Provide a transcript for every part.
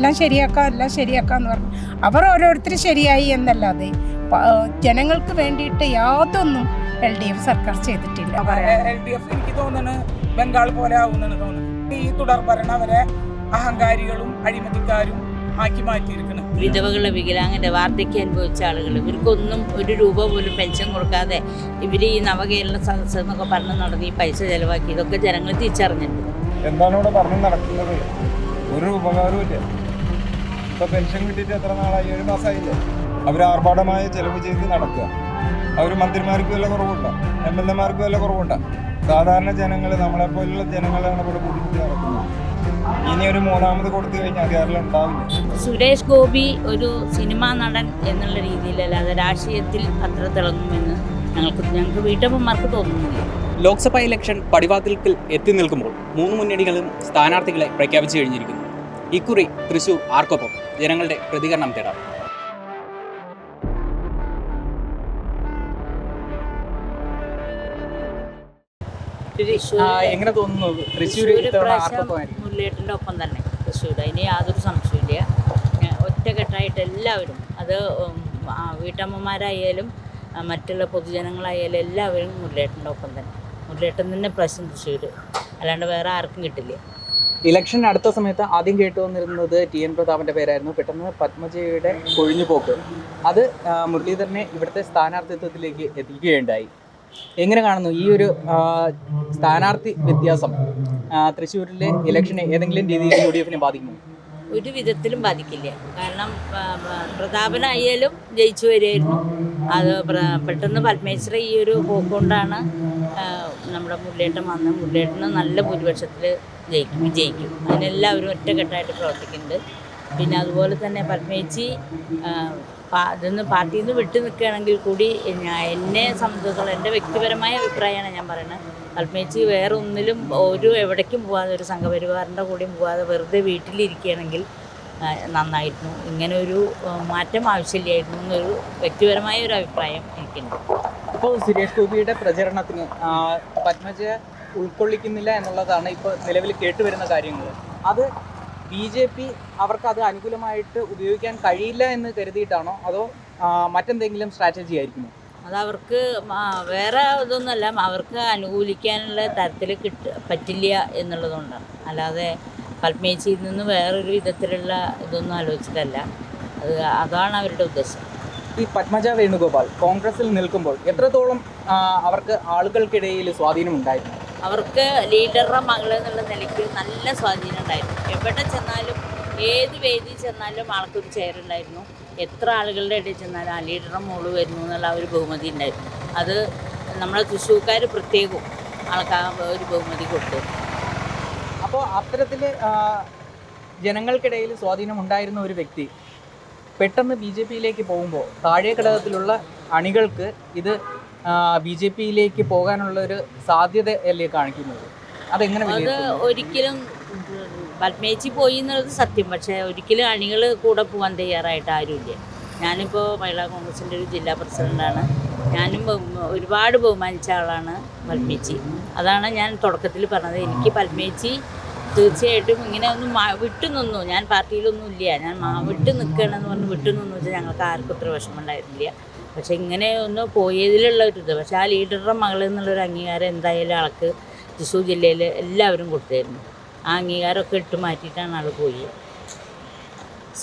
എല്ലാം ശരിയാക്കാന്ന് പറഞ്ഞു. അവർ ഓരോരുത്തർ ശരിയായി എന്നല്ലാതെ ജനങ്ങൾക്ക് വേണ്ടിയിട്ട് യാതൊന്നും LDF സർക്കാർ ചെയ്തിട്ടില്ല. LDF എനിക്ക് തോന്നുന്നു ബംഗാൾ പോലെ ആവുമെന്നാണ് തോന്നുന്നത്. ഈ തുടർ ഭരണം അവരെ അഹങ്കാരികളും അഴിമതിക്കാരും ആക്കി മാറ്റിയിരിക്കണം. വിധവകളെ, വികലാംഗന്റെ വാർദ്ധക്യം അനുഭവിച്ച ആളുകൾ, ഇവർക്കൊന്നും ഒരു രൂപ പോലും പെൻഷൻ കൊടുക്കാതെ ഇവർ ഈ നവകേരള സദസ്സ് എന്നൊക്കെ പറഞ്ഞ് നടന്ന് ഈ പൈസ ചെലവാക്കി, ഇതൊക്കെ ജനങ്ങൾ തിരിച്ചറിഞ്ഞിട്ടുണ്ട്. എന്താണ് ഇവിടെ പറഞ്ഞു നടക്കുന്നത്? ഒരു ഉപകാരവും ഇല്ല. ഇപ്പൊ പെൻഷൻ കിട്ടിയിട്ട് എത്ര നാളായി? 7 മാസമായില്ലേ? അവർ ആർഭാടമായ ചെലവ് ചെയ്ത് നടക്കുക. അവർ മന്ത്രിമാർക്ക് വല്ല കുറവുണ്ടോ? MLA-മാർക്ക് വല്ല കുറവുണ്ടോ? സാധാരണ ജനങ്ങൾ, നമ്മളെപ്പോലുള്ള ജനങ്ങളാണ് ഇവിടെ ബുദ്ധിമുട്ടി നടക്കുന്നത്. ഇനി ഒരു മൂന്നാമത് കൊടുത്തു കഴിഞ്ഞാൽ കേരളം ഉണ്ടാവില്ല. സുരേഷ് ഗോപി ഒരു സിനിമാ നടൻ എന്നുള്ള രീതിയിലല്ലാതെ രാഷ്ട്രീയത്തിൽ അത്ര തിളങ്ങുമെന്ന് ഞങ്ങൾക്ക് വീട്ടമ്മമാർക്ക് തോന്നുന്നില്ല. ലോക്സഭാ ഇലക്ഷൻ പടിവാതിൽക്കൽ എത്തി നിൽക്കുമ്പോൾ 3 മുന്നണികളും സ്ഥാനാർത്ഥികളെ പ്രഖ്യാപിച്ചു കഴിഞ്ഞിരിക്കുന്നു. ഇക്കുറി തൃശൂർ ആർക്കൊപ്പം? ജനങ്ങളുടെ പ്രതികരണം തേടാം. എങ്ങനെ തോന്നുന്നു? തൃശ്ശൂർ മുരളീധരൻ്റെ ഒപ്പം തന്നെ തൃശ്ശൂർ, അതിന് യാതൊരു സംശയമില്ല. ഒറ്റക്കെട്ടായിട്ട് എല്ലാവരും, അത് വീട്ടമ്മമാരായാലും മറ്റുള്ള പൊതുജനങ്ങളായാലും എല്ലാവരും മുരളീധരൻ്റെ ഒപ്പം തന്നെ. മുരളീധരൻ തന്നെ പ്രശ്നം തൃശ്ശൂർ, അല്ലാണ്ട് വേറെ ആർക്കും കിട്ടില്ല. ഇലക്ഷൻ അടുത്ത സമയത്ത് ആദ്യം കേട്ടു വന്നിരുന്നത് TN പ്രതാപൻ്റെ പേരായിരുന്നു. പെട്ടെന്ന് പത്മജയുടെ കൊഴിഞ്ഞുപോക്ക് അത് മുരളീധരനെ ഇവിടുത്തെ സ്ഥാനാർത്ഥിത്വത്തിലേക്ക് എത്തിക്കുകയുണ്ടായി. എങ്ങനെ കാണുന്നു ഈ ഒരു സ്ഥാനാർത്ഥി വ്യത്യാസം? തൃശ്ശൂരിലെ ഇലക്ഷനെ ഏതെങ്കിലും രീതിയിൽ UDF-നെ ബാധിക്കുമോ? ഒരു വിധത്തിലും ബാധിക്കില്ല. കാരണം പ്രതാപനായാലും ജയിച്ചു വരികയായിരുന്നു. അത് പെട്ടെന്ന് പത്മേശ്വര ഈ ഒരു പോക്കൊണ്ടാണ് നമ്മുടെ മുരളീധരൻ വന്ന് മുരളീധരന് നല്ല ഭൂരിപക്ഷത്തിൽ വിജയിക്കും. അതിനെല്ലാവരും ഒറ്റക്കെട്ടായിട്ട് പ്രവർത്തിക്കുന്നുണ്ട്. പിന്നെ അതുപോലെ തന്നെ പത്മേച്ചി ഇതൊന്ന് പാർട്ടിയിൽ നിന്ന് വിട്ടു നിൽക്കുകയാണെങ്കിൽ കൂടി എന്നെ സംബന്ധിച്ചിടത്തോളം എൻ്റെ വ്യക്തിപരമായ അഭിപ്രായമാണ് ഞാൻ പറയുന്നത്. പത്മേച്ചി വേറെ ഒന്നിലും എവിടേക്കും പോകാതെ, ഒരു സംഘപരിവാറിൻ്റെ കൂടെയും പോകാതെ വെറുതെ വീട്ടിലിരിക്കുകയാണെങ്കിൽ നന്നായിരുന്നു. ഇങ്ങനെ ഒരു മാറ്റം ആവശ്യമില്ലായിരുന്നു എന്നൊരു വ്യക്തിപരമായ ഒരു അഭിപ്രായം എനിക്കുണ്ട്. ഇപ്പോൾ സുരേഷ് ഗോപിയുടെ പ്രചരണത്തിന് പത്മജ ഉൾക്കൊള്ളിക്കുന്നില്ല എന്നുള്ളതാണ് ഇപ്പോൾ നിലവിൽ കേട്ടുവരുന്ന കാര്യങ്ങൾ. അത് BJP അവർക്കത് അനുകൂലമായിട്ട് ഉപയോഗിക്കാൻ കഴിയില്ല എന്ന് കരുതിയിട്ടാണോ, അതോ മറ്റെന്തെങ്കിലും സ്ട്രാറ്റജി ആയിരിക്കുമോ? അതവർക്ക് വേറെ ഇതൊന്നുമല്ല, അവർക്ക് അനുകൂലിക്കാനുള്ള തരത്തിൽ പറ്റില്ല എന്നുള്ളതുകൊണ്ടാണ്. അല്ലാതെ പത്മേച്ചിയിൽ നിന്ന് വേറൊരു വിധത്തിലുള്ള ഇതൊന്നും ആലോചിച്ചിട്ടല്ല. അതാണ് അവരുടെ ഉദ്ദേശം. ഈ പത്മജ വേണുഗോപാൽ കോൺഗ്രസിൽ നിൽക്കുമ്പോൾ എത്രത്തോളം അവർക്ക് ആളുകൾക്കിടയിൽ സ്വാധീനമുണ്ടായിരുന്നു? അവർക്ക് ലീഡറുടെ മകൾ എന്നുള്ള നിലയ്ക്ക് നല്ല സ്വാധീനം ഉണ്ടായിരുന്നു. എവിടെ ചെന്നാലും, ഏത് വേദി ചെന്നാലും ആൾക്കൊരു ചെയറുണ്ടായിരുന്നു. എത്ര ആളുകളുടെ ഇടയിൽ ചെന്നാലും ആ ലീഡറുടെ മോള് വരുന്നു എന്നുള്ള ഒരു ബഹുമതി ഉണ്ടായിരുന്നു. അത് നമ്മളെ തൃശ്ശൂർക്കാർ പ്രത്യേകവും ആൾക്കാർ ഒരു ബഹുമതി കൊടുത്തു. അപ്പോൾ അത്തരത്തിൽ ജനങ്ങൾക്കിടയിൽ സ്വാധീനം ഉണ്ടായിരുന്ന ഒരു വ്യക്തി പെട്ടെന്ന് BJP-യിലേക്ക് പോകുമ്പോൾ താഴെ ഘടകത്തിലുള്ള അണികൾക്ക് ഇത് BJP-യിലേക്ക് പോകാനുള്ളൊരു സാധ്യതയല്ലേ കാണിക്കുന്നത്? അതെങ്ങനെ? അത് ഒരിക്കലും പത്മേച്ചി പോയി എന്നുള്ളത് സത്യം. പക്ഷേ ഒരിക്കലും അണികൾ കൂടെ പോകാൻ തയ്യാറായിട്ട് ആരുമില്ല. ഞാനിപ്പോൾ മഹിളാ കോൺഗ്രസിൻ്റെ ഒരു ജില്ലാ പ്രസിഡൻ്റാണ്. ഞാനും ഒരുപാട് ബഹുമാനിച്ച ആളാണ് പത്മേച്ചി. അതാണ് ഞാൻ തുടക്കത്തിൽ പറഞ്ഞത്. എനിക്ക് പത്മേച്ചി തീർച്ചയായിട്ടും ഇങ്ങനെ ഒന്നും വിട്ടുനിന്നു. ഞാൻ പാർട്ടിയിലൊന്നും ഇല്ല, ഞാൻ വിട്ടു നിൽക്കുകയാണെന്ന് പറഞ്ഞ് വിട്ടുനിന്നു വെച്ചാൽ ഞങ്ങൾക്ക് ആർക്കും ഇത്ര വിഷമമുണ്ടായിരുന്നില്ല. പക്ഷേ ഇങ്ങനെ ഒന്ന് പോയതിലുള്ള ഒരു ഇത്. പക്ഷേ ആ ലീഡറുടെ മകൾ എന്നുള്ളൊരു അംഗീകാരം എന്തായാലും ആൾക്ക് തൃശ്ശൂർ ജില്ലയിൽ എല്ലാവരും കൊടുത്തായിരുന്നു. ആ അംഗീകാരമൊക്കെ ഇട്ട് മാറ്റിയിട്ടാണ് ആൾ പോയി.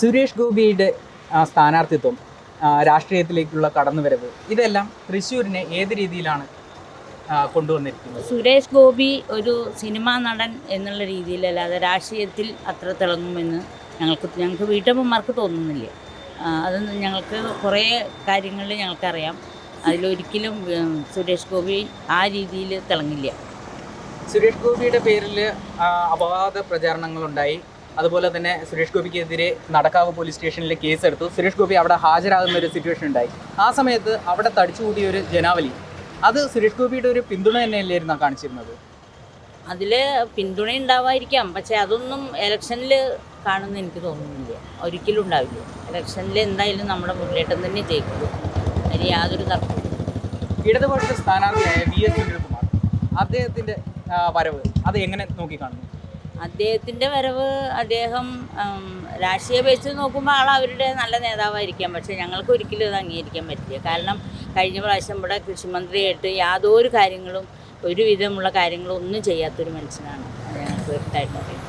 സുരേഷ് ഗോപിയുടെ സ്ഥാനാർത്ഥിത്വം, രാഷ്ട്രീയത്തിലേക്കുള്ള കടന്നുവരവ്, ഇതെല്ലാം തൃശ്ശൂരിനെ ഏത് രീതിയിലാണ് കൊണ്ടുവന്നിരിക്കുന്നത്? സുരേഷ് ഗോപി ഒരു സിനിമാ നടൻ എന്നുള്ള രീതിയിലല്ലാതെ രാഷ്ട്രീയത്തിൽ അത്ര തിളങ്ങുമെന്ന് ഞങ്ങൾക്ക് വീട്ടമ്മമാർക്ക് തോന്നുന്നില്ല. അത് ഞങ്ങൾക്ക് കുറേ കാര്യങ്ങളിൽ ഞങ്ങൾക്കറിയാം. അതിലൊരിക്കലും സുരേഷ് ഗോപി ആ രീതിയിൽ തിളങ്ങില്ല. സുരേഷ് ഗോപിയുടെ പേരിൽ അപവാദ പ്രചാരണങ്ങളുണ്ടായി. അതുപോലെ തന്നെ സുരേഷ് ഗോപിക്കെതിരെ നടക്കാവ് പോലീസ് സ്റ്റേഷനിൽ കേസെടുത്തു. സുരേഷ് ഗോപി അവിടെ ഹാജരാകുന്ന ഒരു സിറ്റുവേഷൻ ഉണ്ടായി. ആ സമയത്ത് അവിടെ തടിച്ചുകൂടിയ ഒരു ജനാവലി, അത് സുരേഷ് ഗോപിയുടെ ഒരു പിന്തുണ തന്നെയല്ലായിരുന്നു കാണിച്ചിരുന്നത്? അതിൽ പിന്തുണ ഉണ്ടാവാതിരിക്കാം, പക്ഷേ അതൊന്നും ഇലക്ഷനിൽ കാണുമെന്ന് എനിക്ക് തോന്നുന്നില്ല. ഒരിക്കലും ഉണ്ടാവില്ല. ഇലക്ഷനിൽ എന്തായാലും നമ്മുടെ മുരളീധരൻ തന്നെ ജയിക്കുള്ളൂ, അതിന് യാതൊരു തർക്കവും. ഇടതുപക്ഷ സ്ഥാനാർത്ഥിയായ VS സുനിൽകുമാർ, അദ്ദേഹത്തിൻ്റെ വരവ് അത് എങ്ങനെ നോക്കിക്കാണുന്നു? അദ്ദേഹത്തിൻ്റെ വരവ് അദ്ദേഹം രാഷ്ട്രീയ ബേസിൽ നോക്കുമ്പോൾ അവരുടെ നല്ല നേതാവായിരിക്കാം. പക്ഷേ ഞങ്ങൾക്ക് ഒരിക്കലും അത് അംഗീകരിക്കാൻ പറ്റില്ല. കാരണം കഴിഞ്ഞ പ്രാവശ്യം ഇവിടെ കൃഷിമന്ത്രിയായിട്ട് യാതൊരു കാര്യങ്ങളും ഒരുവിധമുള്ള കാര്യങ്ങളും ഒന്നും ചെയ്യാത്തൊരു മനുഷ്യനാണ്. അത് ഞങ്ങൾക്ക് വ്യക്തമായിട്ട് അറിയാം.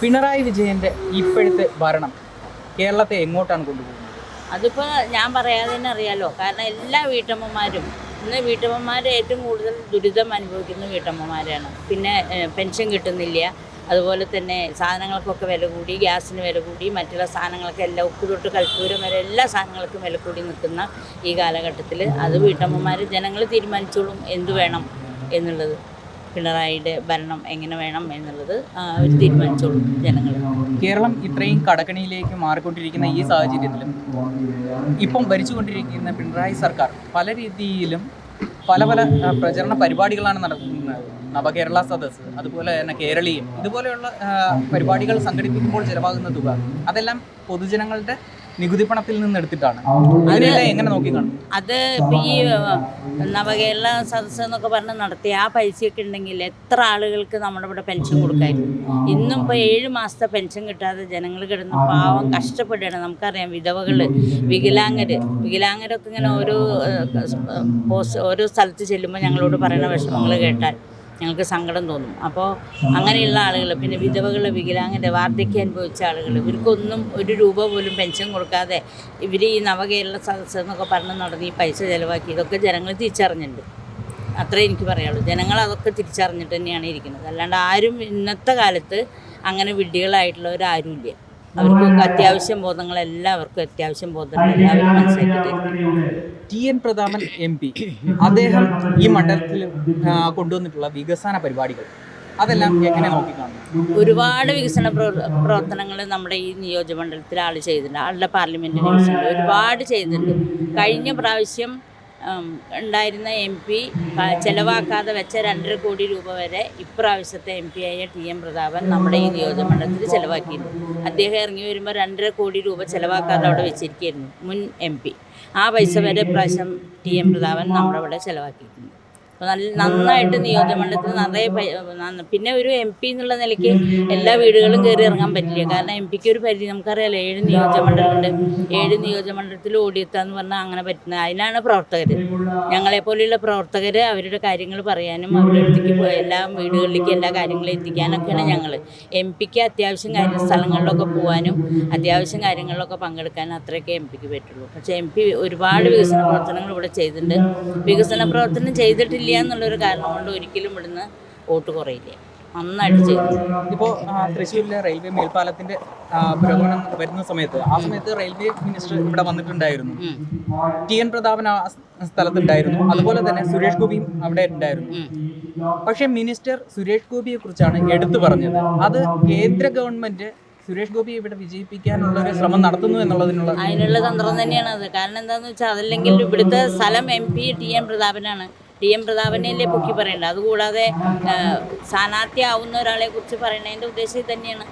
പിണറായി വിജയൻ്റെ ഇപ്പോഴത്തെ ഭരണം കേരളത്തെ എങ്ങോട്ടാണ് കൊണ്ടുപോകുന്നത്? അതിപ്പോൾ ഞാൻ പറയാതെ തന്നെ അറിയാലോ. കാരണം എല്ലാ വീട്ടമ്മമാരും ഇന്ന് വീട്ടമ്മമാർ ഏറ്റവും കൂടുതൽ ദുരിതം അനുഭവിക്കുന്ന വീട്ടമ്മമാരാണ്. പിന്നെ പെൻഷൻ കിട്ടുന്നില്ല, അതുപോലെ തന്നെ സാധനങ്ങൾക്കൊക്കെ വില കൂടി, ഗ്യാസിന് വില കൂടി, മറ്റുള്ള സാധനങ്ങൾക്ക് എല്ലാം ഉപ്പ് തൊട്ട് കൽപ്പൂരം വരെ എല്ലാ സാധനങ്ങൾക്കും വില കൂടി നിൽക്കുന്ന ഈ കാലഘട്ടത്തിൽ അത് വീട്ടമ്മമാർ ജനങ്ങൾ തീരുമാനിച്ചോളും എന്തു വേണം എന്നുള്ളത്. പിണറായിയുടെ ഭരണം എങ്ങനെ വേണം എന്നുള്ളത് അവർ തീരുമാനിച്ചോളും ജനങ്ങൾ. കേരളം ഇത്രയും കടക്കണിയിലേക്ക് മാറിക്കൊണ്ടിരിക്കുന്ന ഈ സാഹചര്യത്തിലും ഇപ്പം ഭരിച്ചുകൊണ്ടിരിക്കുന്ന പിണറായി സർക്കാർ പല രീതിയിലും പല പ്രചരണ പരിപാടികളാണ് നടത്തുന്നത്. നവകേരള സദസ്സ്, അതുപോലെ തന്നെ കേരളീയം, ഇതുപോലെയുള്ള പരിപാടികൾ സംഘടിപ്പിക്കുമ്പോൾ ചിലവാകുന്ന തുക അതെല്ലാം പൊതുജനങ്ങളുടെ നികുതി പണത്തിൽ നിന്ന് എടുത്തിട്ടാണ്. അതിനെല്ലാം എങ്ങനെ നോക്കി കാണും? അത് ഇപ്പം ഈ നവകേരള സദസ്സ് എന്നൊക്കെ പറഞ്ഞ് നടത്തിയ ആ പൈസയൊക്കെ ഉണ്ടെങ്കിൽ എത്ര ആളുകൾക്ക് നമ്മുടെ ഇവിടെ പെൻഷൻ കൊടുക്കായിരുന്നു. ഇന്നും ഇപ്പോൾ 7 മാസത്തെ പെൻഷൻ കിട്ടാതെ ജനങ്ങൾ കിടന്ന് പാവം കഷ്ടപ്പെടുകയാണ്. നമുക്കറിയാം, വിധവകൾ, വികലാംഗരൊക്കെ ഇങ്ങനെ ഓരോ സ്ഥലത്ത് ചെല്ലുമ്പോൾ ഞങ്ങളോട് പറയുന്ന വിഷമങ്ങൾ കേട്ടാൽ ഞങ്ങൾക്ക് സങ്കടം തോന്നും. അപ്പോൾ അങ്ങനെയുള്ള ആളുകൾ, പിന്നെ വിധവകൾ, വികലാംഗരെ, വാർദ്ധക്യം അനുഭവിച്ച ആളുകൾ, ഇവർക്കൊന്നും ഒരു രൂപ പോലും പെൻഷൻ കൊടുക്കാതെ ഇവർ ഈ നവകേരള സദസ്സ് എന്നൊക്കെ പറഞ്ഞ് നടന്ന് ഈ പൈസ ചിലവാക്കി. ഇതൊക്കെ ജനങ്ങൾ തിരിച്ചറിഞ്ഞിട്ടുണ്ട്. അത്രേ എനിക്ക് പറയുള്ളൂ. ജനങ്ങൾ അതൊക്കെ തിരിച്ചറിഞ്ഞിട്ട് തന്നെയാണ് ഇരിക്കുന്നത്. അല്ലാണ്ട് ആരും ഇന്നത്തെ കാലത്ത് അങ്ങനെ വിഡ്ഢികളായിട്ടുള്ളവരാരും ഇല്ല. അവർക്കൊക്കെ അത്യാവശ്യം ബോധങ്ങൾ, എല്ലാവർക്കും അത്യാവശ്യം ബോധങ്ങൾ എല്ലാവരും മനസ്സിലാക്കിയിട്ട്. TN പ്രതാപൻ MP അദ്ദേഹം ഈ മണ്ഡലത്തിൽ കൊണ്ടുവന്നിട്ടുള്ള വികസന പരിപാടികൾ അതെല്ലാം എങ്ങനെ നോക്കിക്കാണുന്നു? ഒരുപാട് വികസന പ്രവർത്തനങ്ങൾ നമ്മുടെ ഈ നിയോജകമണ്ഡലത്തിൽ ആൾ ചെയ്തിട്ടുണ്ട്. ആളുടെ പാർലമെൻറ്റ് നിയോജകത്തിൽ ഒരുപാട് ചെയ്തിട്ടുണ്ട്. കഴിഞ്ഞ പ്രാവശ്യം ഉണ്ടായിരുന്ന MP ചിലവാക്കാതെ വെച്ച 2.5 കോടി രൂപ വരെ ഇപ്രാവശ്യത്തെ MP ആയ TN പ്രതാപൻ നമ്മുടെ ഈ നിയോജകമണ്ഡലത്തിൽ ചിലവാക്കിയിരുന്നു. അദ്ദേഹം ഇറങ്ങി വരുമ്പോൾ 2.5 കോടി രൂപ ചിലവാക്കാതെ അവിടെ വെച്ചിരിക്കുകയായിരുന്നു മുൻ MP. ആ പൈസ വരെ പ്രാവശ്യം TN പ്രതാപൻ നമ്മുടെ ഇവിടെ ചിലവാക്കിയിട്ടുണ്ട്. അപ്പോൾ നന്നായിട്ട് നിയോജകമണ്ഡലത്തിൽ നിറയെ പിന്നെ ഒരു MP എന്നുള്ള നിലയ്ക്ക് എല്ലാ വീടുകളും കയറി ഇറങ്ങാൻ പറ്റില്ല. കാരണം MPക്ക് ഒരു പരിധി നമുക്കറിയാലോ. 7 നിയോജകമണ്ഡലമുണ്ട്. 7 നിയോജകമണ്ഡലത്തിൽ ഓടിയെത്താന്ന് പറഞ്ഞാൽ അങ്ങനെ പറ്റുന്നത്. അതിനാണ് പ്രവർത്തകർ, ഞങ്ങളെപ്പോലെയുള്ള പ്രവർത്തകർ അവരുടെ കാര്യങ്ങൾ പറയാനും അവരുടെ അടുത്തേക്ക് എല്ലാ വീടുകളിലേക്ക് എല്ലാ കാര്യങ്ങളും എത്തിക്കാനൊക്കെയാണ് ഞങ്ങൾ. MPക്ക് അത്യാവശ്യം സ്ഥലങ്ങളിലൊക്കെ പോകാനും അത്യാവശ്യം കാര്യങ്ങളിലൊക്കെ പങ്കെടുക്കാനും അത്രയൊക്കെ MPക്ക് പറ്റുള്ളൂ. പക്ഷേ MP ഒരുപാട് വികസന പ്രവർത്തനങ്ങൾ ഇവിടെ ചെയ്തിട്ടുണ്ട്. വികസന പ്രവർത്തനം ചെയ്തിട്ടില്ല എന്നുള്ളൊരു കാരണം കൊണ്ട് ഒരിക്കലും ഇവിടുന്ന് വോട്ട് കുറയില്ല. നന്നായിട്ട് ചെയ്തു. ഇപ്പോൾ തൃശ്ശൂരിലെ റെയിൽവേ മേൽപ്പാലത്തിന്റെ പുരോഗമനം വരുന്ന സമയത്ത് ആ സമയത്ത് റെയിൽവേ മിനിസ്റ്റർ ഇവിടെ വന്നിട്ടുണ്ടായിരുന്നു. TN പ്രതാപൻ ആ സ്ഥലത്തുണ്ടായിരുന്നു. അതുപോലെ തന്നെ സുരേഷ് ഗോപിയും അവിടെ ഉണ്ടായിരുന്നു. പക്ഷെ മിനിസ്റ്റർ സുരേഷ് ഗോപിയെ കുറിച്ചാണ് എടുത്തു പറഞ്ഞത്. അത് കേന്ദ്ര ഗവൺമെന്റ് സുരേഷ് ഗോപിയെ ഇവിടെ വിജയിപ്പിക്കാനുള്ള ഒരു ശ്രമം നടത്തുന്നു അതിനുള്ള തന്ത്രം തന്നെയാണ് അത്. കാരണം എന്താണെന്ന് വെച്ചാൽ അതല്ലെങ്കിൽ ഇവിടുത്തെ സ്ഥലം MP TN പ്രതാപനാണ്. TN പ്രതാപനല്ലേ പൊക്കി പറയേണ്ടത്. അതുകൂടാതെ സ്ഥാനാർത്ഥിയാവുന്ന ഒരാളെ കുറിച്ച് പറയുന്നതിൻ്റെ ഉദ്ദേശം തന്നെയാണ്,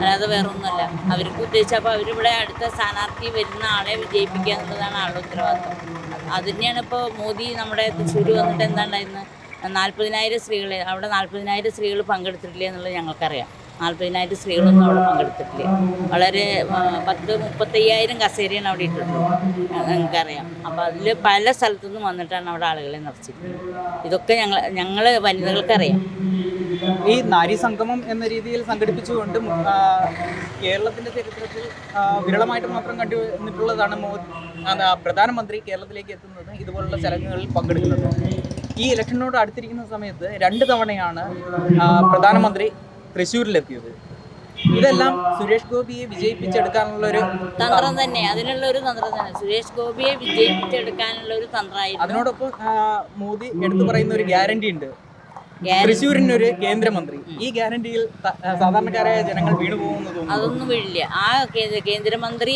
അല്ലാതെ വേറൊന്നുമല്ല. അവർക്ക് ഉദ്ദേശിച്ചപ്പോൾ അവരിവിടെ അടുത്ത സ്ഥാനാർത്ഥി വരുന്ന ആളെ വിജയിപ്പിക്കുക എന്നുള്ളതാണ് ആളുടെ ഉത്തരവാദിത്വം. അത് തന്നെയാണ് ഇപ്പോൾ മോദി നമ്മുടെ തൃശ്ശൂർ വന്നിട്ട് എന്താണ്ടായിരുന്നു, 40,000 സ്ത്രീകളെ അവിടെ 40,000 സ്ത്രീകൾ പങ്കെടുത്തിട്ടില്ല എന്നുള്ളത് ഞങ്ങൾക്കറിയാം. 40,000 സ്ത്രീകളൊന്നും അവിടെ പങ്കെടുത്തിട്ടില്ല. വളരെ 30-35,000 കസേരയാണ് അവിടെ ഇട്ടിട്ടുള്ളത്, ഞങ്ങൾക്കറിയാം. അപ്പോൾ അതിൽ പല സ്ഥലത്തു നിന്നും വന്നിട്ടാണ് അവിടെ ആളുകളെ നിറച്ചിട്ടുള്ളത്. ഇതൊക്കെ ഞങ്ങൾ വനിതകൾക്കറിയാം. ഈ നാരി സംഗമം എന്ന രീതിയിൽ സംഘടിപ്പിച്ചുകൊണ്ട് കേരളത്തിൻ്റെ ചരിത്രത്തിൽ വിരളമായിട്ട് മാത്രം കണ്ടുവന്നിട്ടുള്ളതാണ് പ്രധാനമന്ത്രി കേരളത്തിലേക്ക് എത്തുന്നത്, ഇതുപോലുള്ള ചടങ്ങുകളിൽ പങ്കെടുക്കുന്നത്. ഈ ഇലക്ഷനോട് അടുത്തിരിക്കുന്ന സമയത്ത് 2 തവണയാണ് പ്രധാനമന്ത്രി തൃശ്ശൂരിലെത്തിയത്. ഇതെല്ലാം സുരേഷ് ഗോപിയെ വിജയിപ്പിച്ചെടുക്കാനുള്ള ഒരു തന്ത്രം തന്നെ, അതിനുള്ള ഒരു തന്ത്രം തന്നെ. സുരേഷ് ഗോപിയെ വിജയിപ്പിച്ചെടുക്കാനുള്ള ഒരു തന്ത്രമായിരുന്നു. അതിനോടൊപ്പം മോദി എടുത്തു പറയുന്ന ഒരു ഗ്യാരണ്ടി ഉണ്ട്, തൃശ്ശൂരിനൊരു കേന്ദ്രമന്ത്രി. ഈ ഗ്യാരണ്ടിയിൽ സാധാരണക്കാരായ ജനങ്ങൾ വീണു പോകുന്നത് അതൊന്നും വീഴില്ല. ആ കേന്ദ്രമന്ത്രി